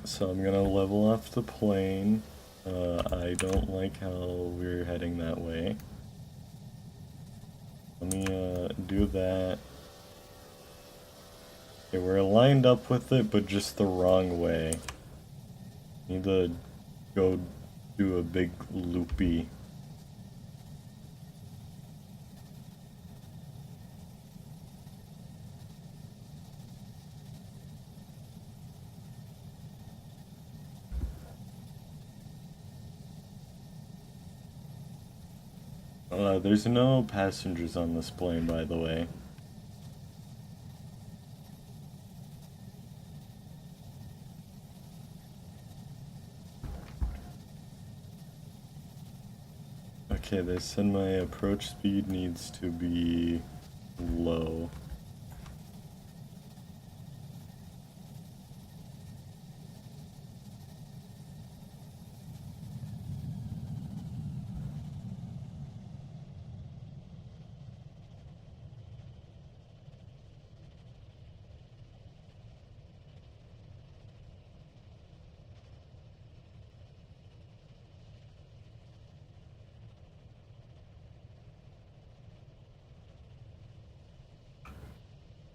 So I'm gonna level off the plane. I don't like how we're heading that way. Let me do that. Okay, we're lined up with it, but just the wrong way. Need to go do a big loopy. There's no passengers on this plane, by the way. Okay, they said my approach speed needs to be low.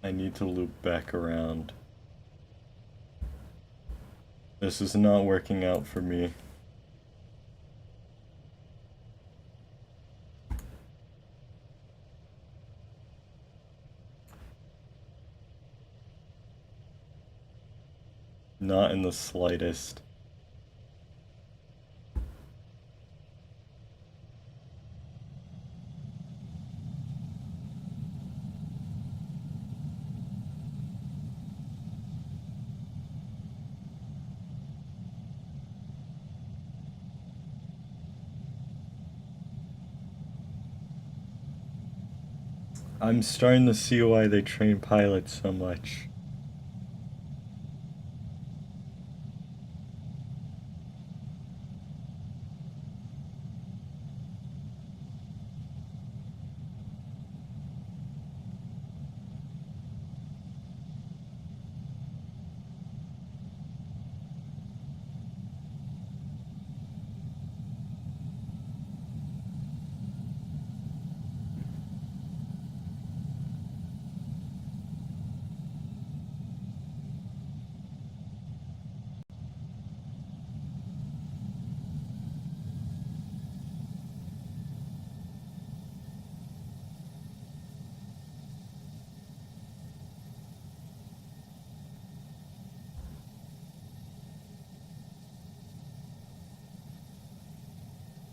I need to loop back around. This is not working out for me. Not in the slightest. I'm starting to see why they train pilots so much.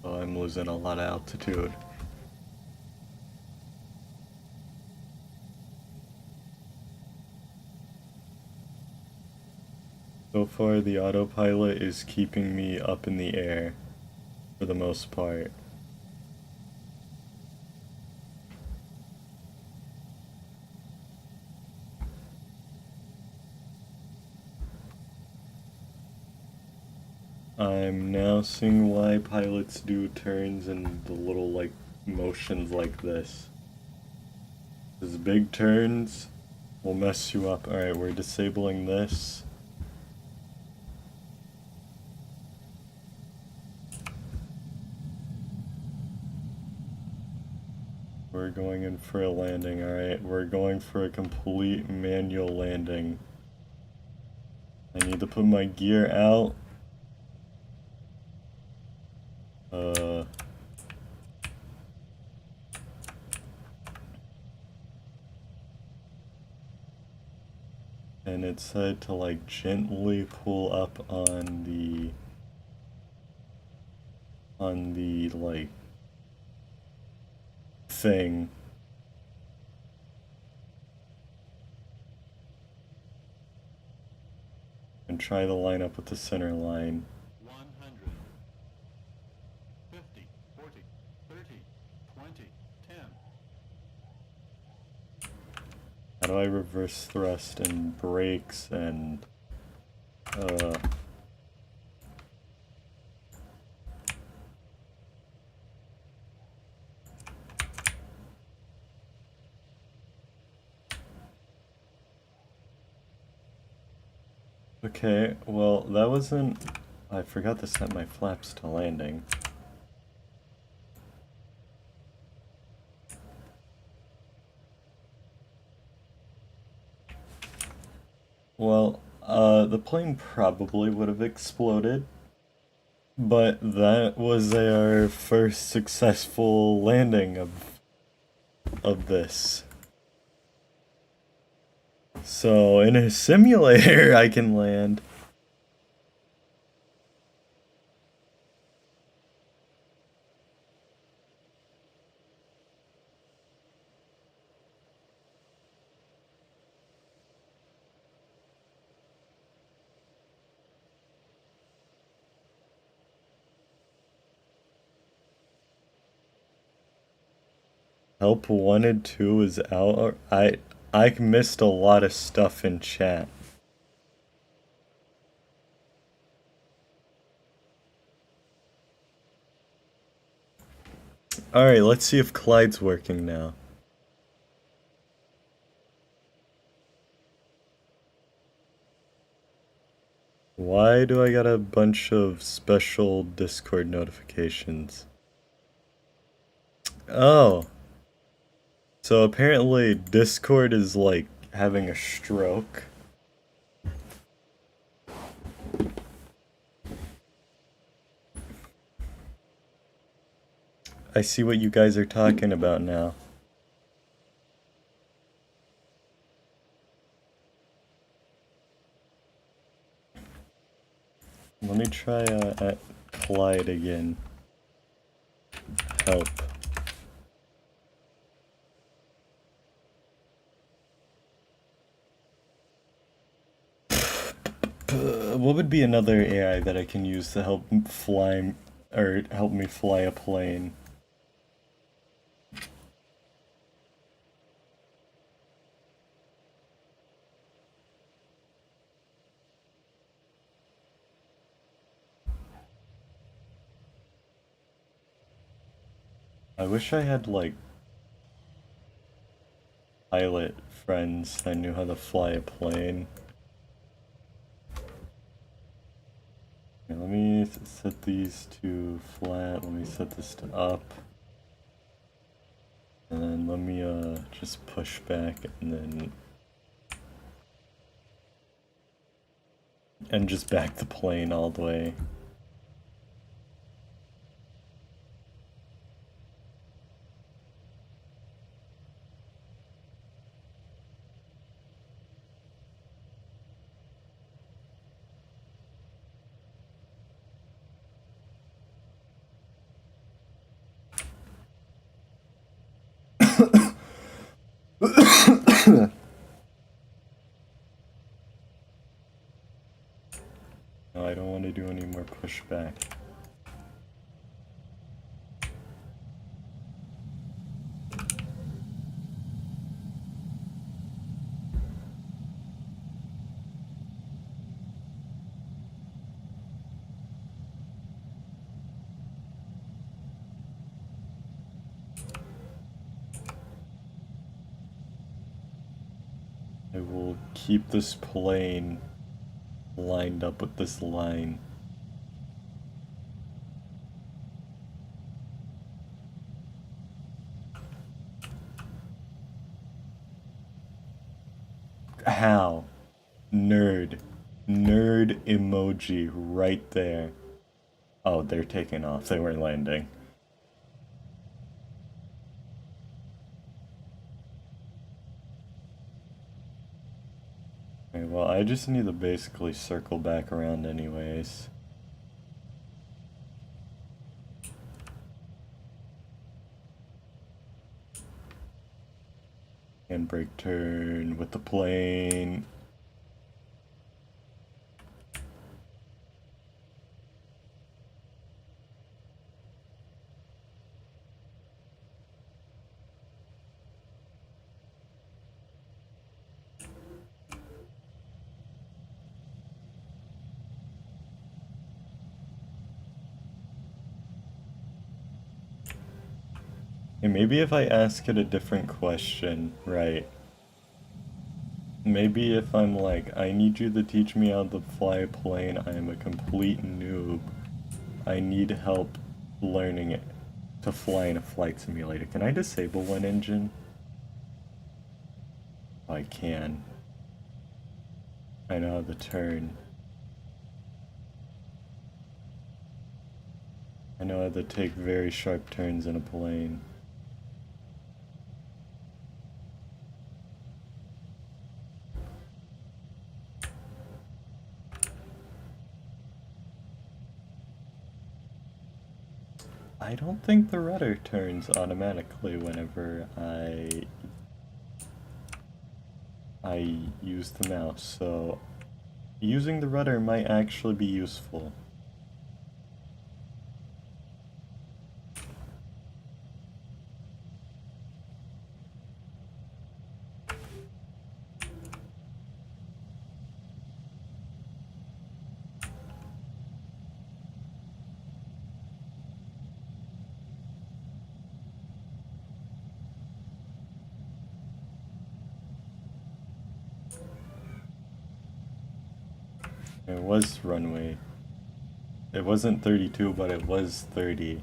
Oh, I'm losing a lot of altitude. So far, the autopilot is keeping me up in the air, for the most part. I'm now seeing why pilots do turns and the little, like, motions like this. These big turns will mess you up. Alright, we're disabling this. we're going in for a landing. Alright, we're going for a complete manual landing. I need to put my gear out. And it said to like gently pull up on the like thing. And try to line up with the center line. 100, 50, 40, 30, 20, 10. How do I reverse thrust and brakes and okay, well that wasn't... I forgot to set my flaps to landing. Well, the plane probably would have exploded, but that was our first successful landing of this. So in a simulator I can land. Help wanted 2 is out. I missed a lot of stuff in chat. Alright, let's see if Clyde's working now. Why do I got a bunch of special Discord notifications? Oh. So apparently Discord is like having a stroke. I see what you guys are talking about now. Let me try at Clyde again. Help. What would be another AI that I can use to help fly, or help me fly a plane? I wish I had like pilot friends that knew how to fly a plane. Okay, let me set these to flat, let me set this to up. And then let me just push back and just back the plane all the way. No, I don't want to do any more pushback. I will keep this plane lined up with this line. How? Nerd. Nerd emoji right there. Oh, they're taking off. They were landing. Okay, well, I just need to basically circle back around anyways. Handbrake turn with the plane. And maybe if I ask it a different question, right? Maybe if I'm like, I need you to teach me how to fly a plane, I am a complete noob. I need help learning it to fly in a flight simulator. Can I disable one engine? Oh, I can. I know how to turn. I know how to take very sharp turns in a plane. I don't think the rudder turns automatically whenever I use the mouse, so using the rudder might actually be useful. It was runway. It wasn't 32, but it was 30.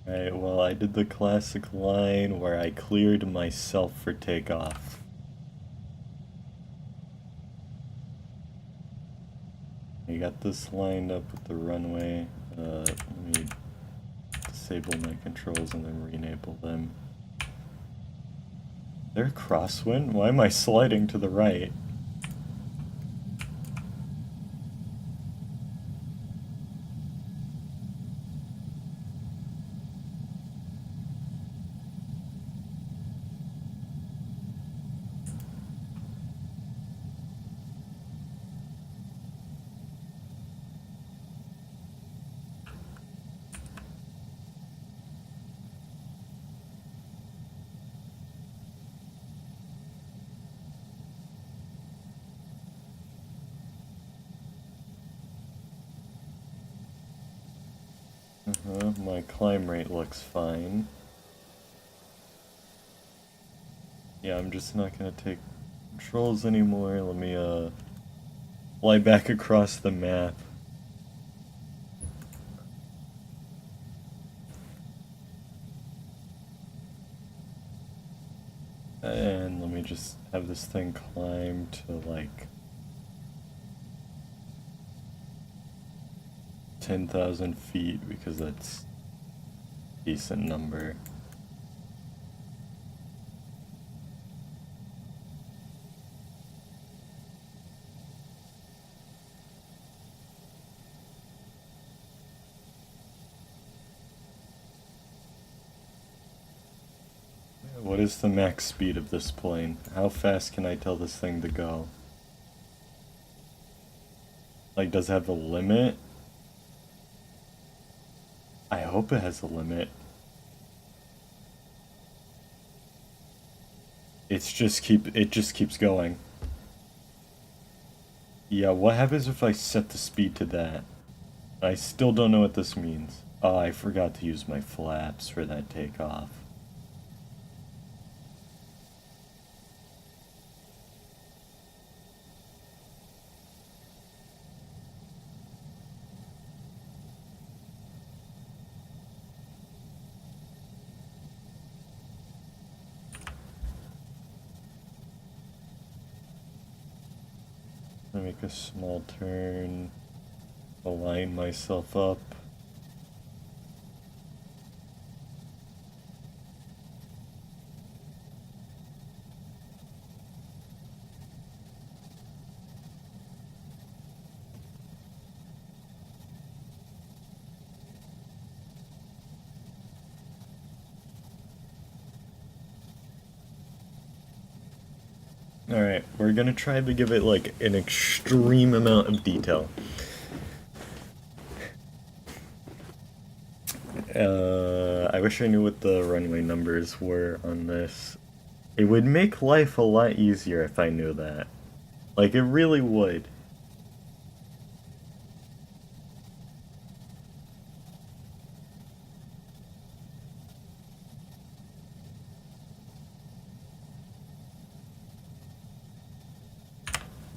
Alright, well, I did the classic line where I cleared myself for takeoff. I got this lined up with the runway. Let me disable my controls and then re-enable them. Is there a crosswind? Why am I sliding to the right? My climb rate looks fine. Yeah, I'm just not gonna take controls anymore. Let me fly back across the map. And let me just have this thing climb to like 10,000 feet because that's a decent number. What is the max speed of this plane? How fast can I tell this thing to go? Like, does it have a limit? I hope it has a limit. It just keeps going. Yeah, what happens if I set the speed to that? I still don't know what this means. Oh, I forgot to use my flaps for that takeoff. make a small turn, align myself up. Alright, we're gonna try to give it like an extreme amount of detail. I wish I knew what the runway numbers were on this. It would make life a lot easier if I knew that. Like, it really would.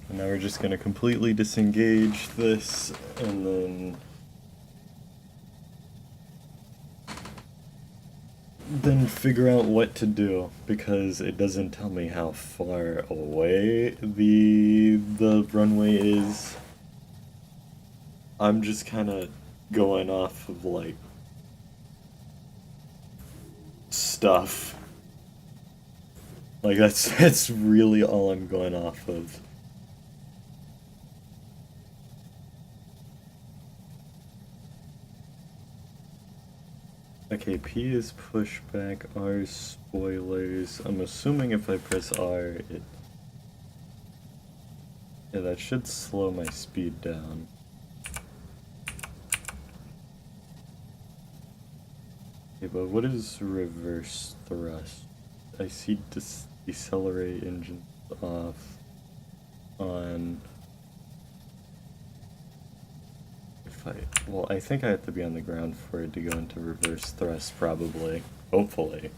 And now we're just gonna completely disengage this, and then figure out what to do, because it doesn't tell me how far away the runway is. I'm just kind of going off of like stuff. Like that's really all I'm going off of. Okay, P is pushback, R is spoilers. I'm assuming if I press R, it... Yeah, that should slow my speed down. Okay, but what is reverse thrust? I see decelerate engine off, on... Well, I think I have to be on the ground for it to go into reverse thrust, probably. Hopefully.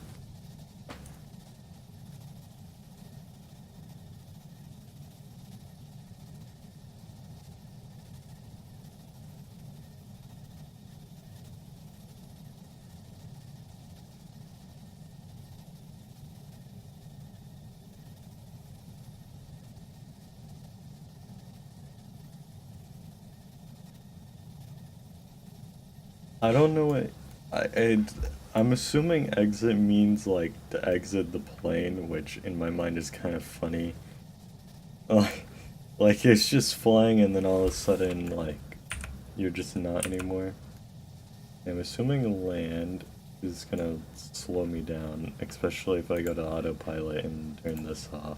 I don't know what... I'm assuming exit means, like, to exit the plane, which in my mind is kind of funny. Like, it's just flying and then all of a sudden, like, you're just not anymore. I'm assuming land is gonna slow me down, especially if I go to autopilot and turn this off.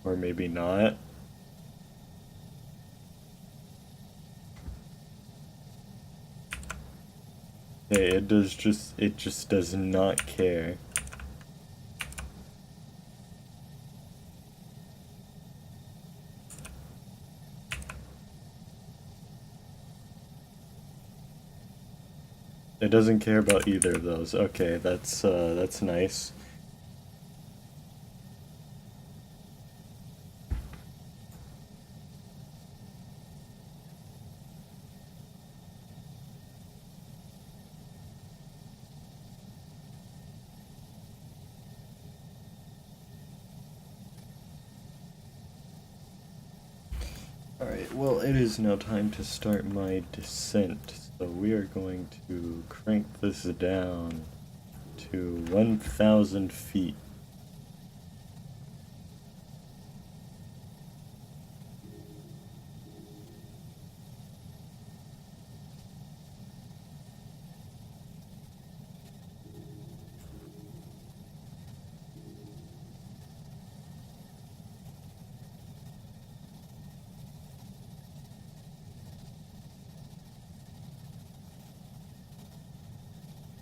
Or maybe not. Hey, it just does not care. It doesn't care about either of those. Okay, that's nice. Alright, well, it is now time to start my descent. So we are going to crank this down to 1,000 feet.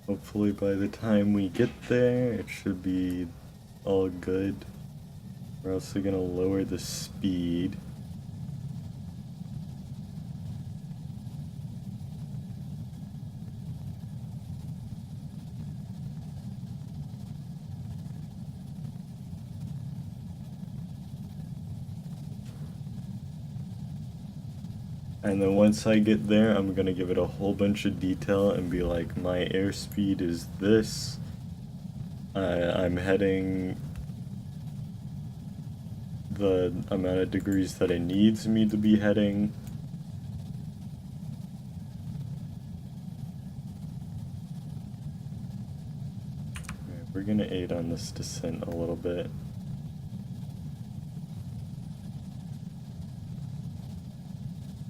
Hopefully by the time we get there, it should be all good. We're also gonna lower the speed. And then once I get there, I'm gonna give it a whole bunch of detail and be like, my airspeed is this. I'm heading the amount of degrees that it needs me to be heading. Alright, we're gonna aid on this descent a little bit.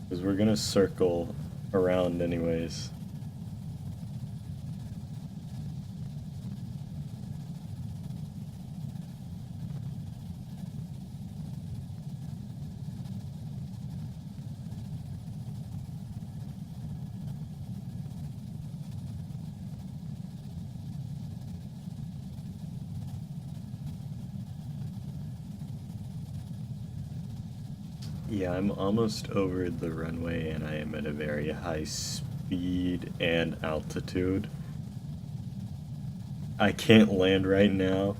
Because we're gonna circle around anyways. Yeah, I'm almost over the runway and I am at a very high speed and altitude. I can't land right now,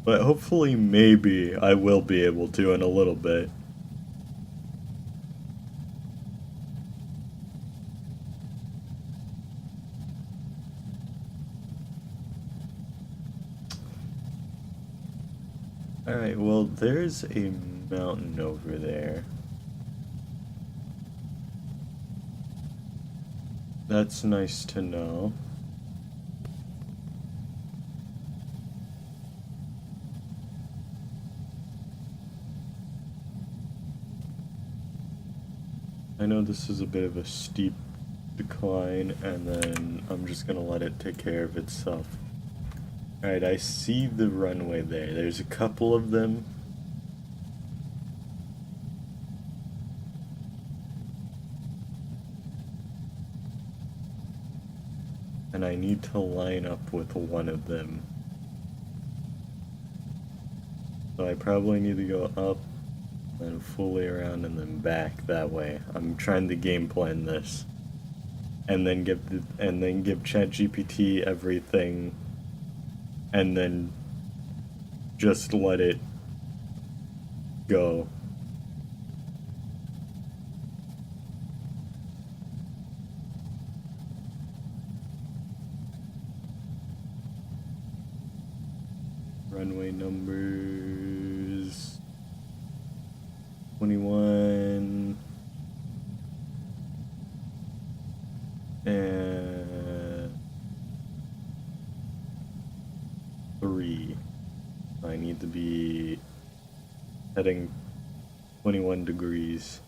but hopefully maybe I will be able to in a little bit. Alright, well, there's a mountain over there. That's nice to know. I know this is a bit of a steep decline, and then I'm just gonna let it take care of itself. Alright, I see the runway there. There's a couple of them. And I need to line up with one of them. So I probably need to go up, then fully around, and then back that way. I'm trying to game plan this. And then give chatgpt everything, and then just let it go. Runway numbers 21 and 3. I need to be heading 21 degrees.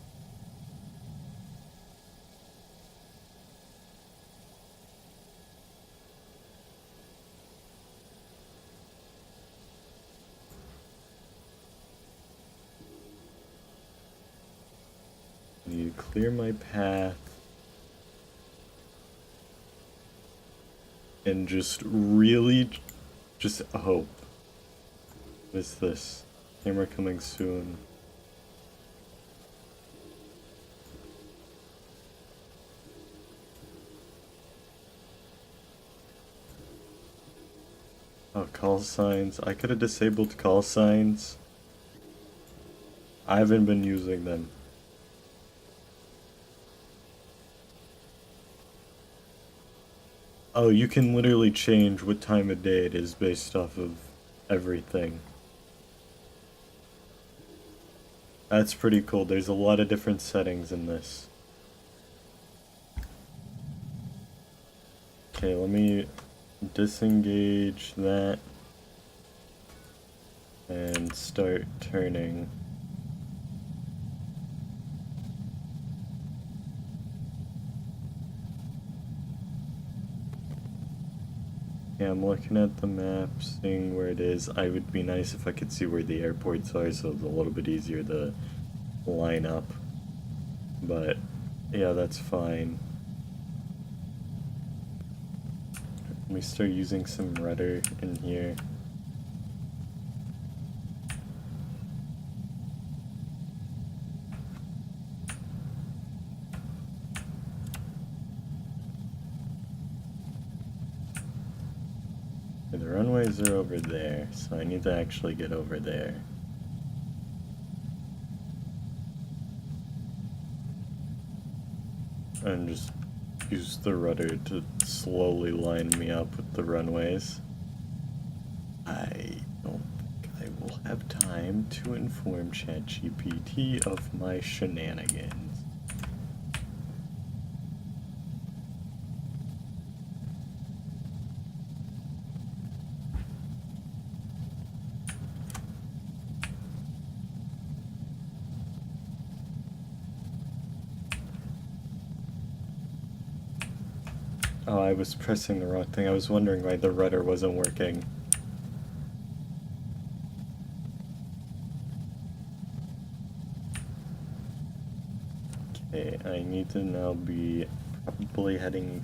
I need to clear my path and just really just hope. What's this? Camera coming soon. Oh, call signs. I could have disabled call signs. I haven't been using them. Oh, you can literally change what time of day it is based off of everything. That's pretty cool. There's a lot of different settings in this. Okay, let me disengage that and start turning. Yeah, I'm looking at the map, seeing where it is. I would be nice if I could see where the airports are, so it's a little bit easier to line up. But, yeah, that's fine. Let me start using some rudder in here. The runways are over there, so I need to actually get over there. And just use the rudder to slowly line me up with the runways. I don't think I will have time to inform ChatGPT of my shenanigans. Oh, I was pressing the wrong thing. I was wondering why the rudder wasn't working. Okay, I need to now be probably heading...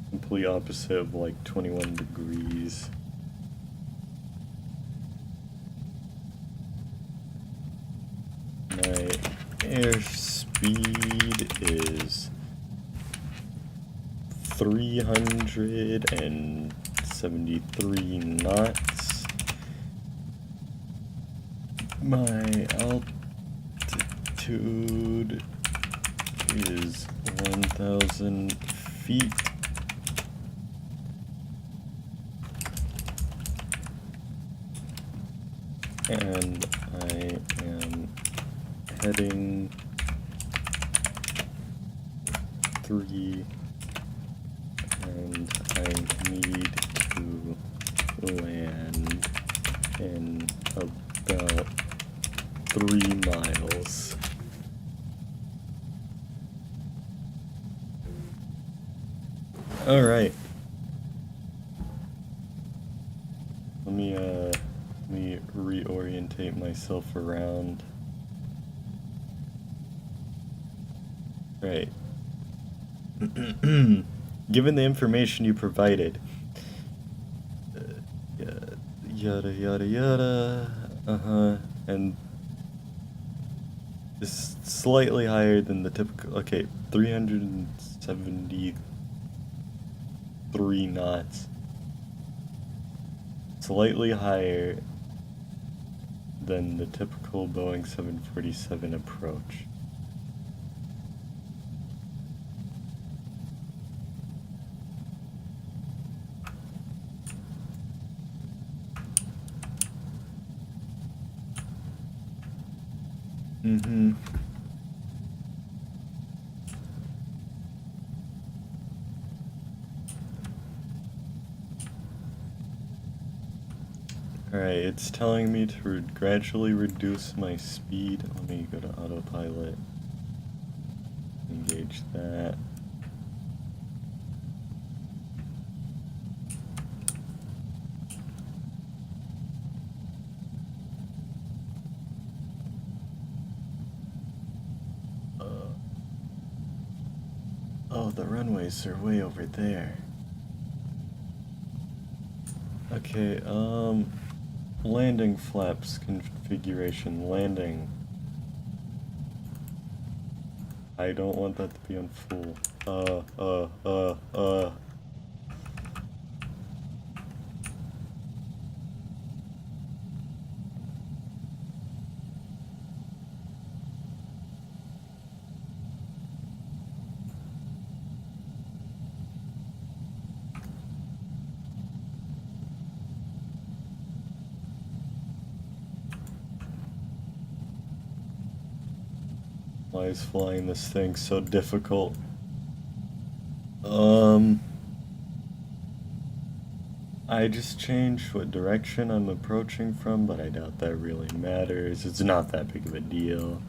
complete opposite of like 21 degrees. My airspeed is 373 knots. My altitude is 1,000 feet. And I am heading 3, and I need to land in about 3 miles. All right. Let me reorientate myself around. Right. Given the information you provided, yada yada yada, and is slightly higher than the typical. Okay, 373 knots. Slightly higher than the typical Boeing 747 approach. Alright, it's telling me to gradually reduce my speed. Let me go to autopilot. Engage that. Oh, the runways are way over there. Okay, landing flaps configuration, landing. I don't want that to be on full. Why is flying this thing so difficult? I just changed what direction I'm approaching from, but I doubt that really matters. It's not that big of a deal.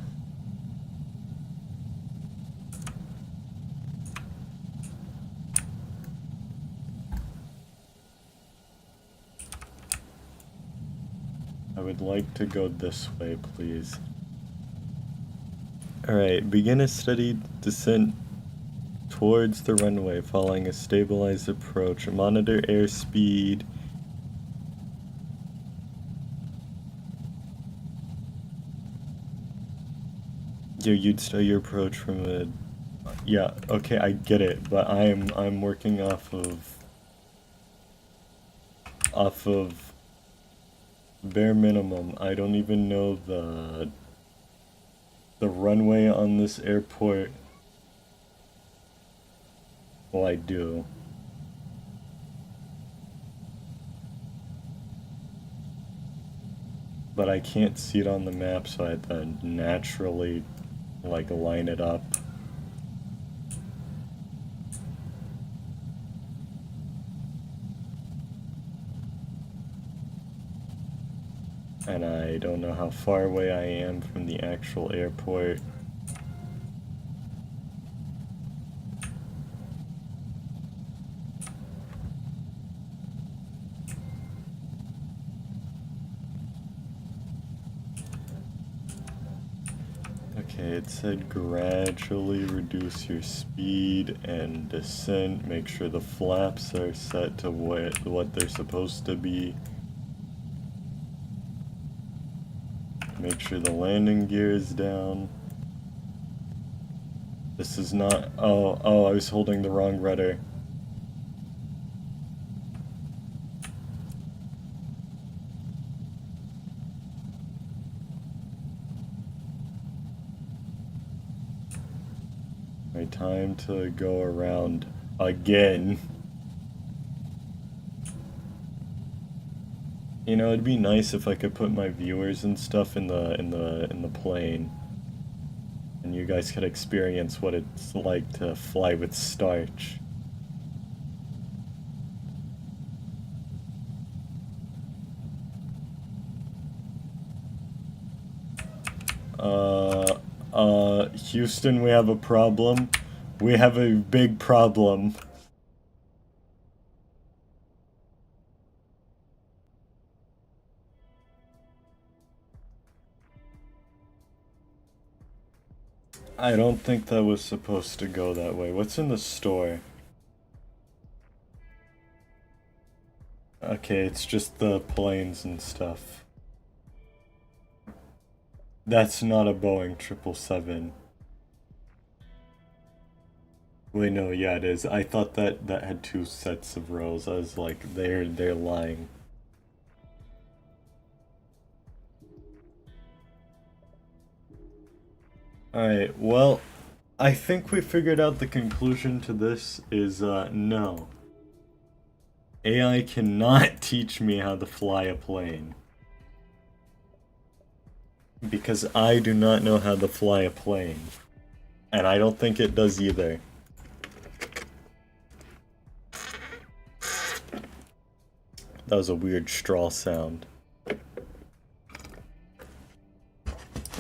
I would like to go this way, please. Alright, begin a steady descent towards the runway, following a stabilized approach. Monitor airspeed. You'd start your approach from a... Yeah, okay, I get it, but I'm working off of Bare minimum. I don't even know the runway on this airport. Well, I do. But I can't see it on the map, so I have to naturally, like, line it up. And I don't know how far away I am from the actual airport. Okay, it said gradually reduce your speed and descent. Make sure the flaps are set to what they're supposed to be. Make sure the landing gear is down. This is not... Oh, I was holding the wrong rudder. My time to go around again. You know, it'd be nice if I could put my viewers and stuff in the plane, and you guys could experience what it's like to fly with Starch. Houston, we have a problem. We have a big problem. I don't think that was supposed to go that way. What's in the store? Okay, it's just the planes and stuff. That's not a Boeing 777. Wait, no, yeah, it is. I thought that had two sets of rows. I was like, they're lying. Alright, well, I think we figured out the conclusion to this is, no. AI cannot teach me how to fly a plane. Because I do not know how to fly a plane. And I don't think it does either. That was a weird straw sound.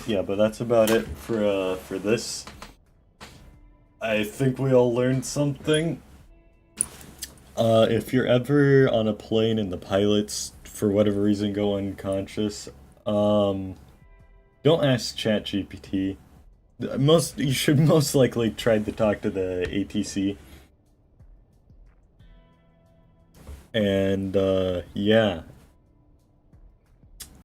Yeah, but that's about it for this. I think we all learned something. If you're ever on a plane and the pilots, for whatever reason, go unconscious, don't ask chatgpt. You should most likely try to talk to the ATC. And, yeah.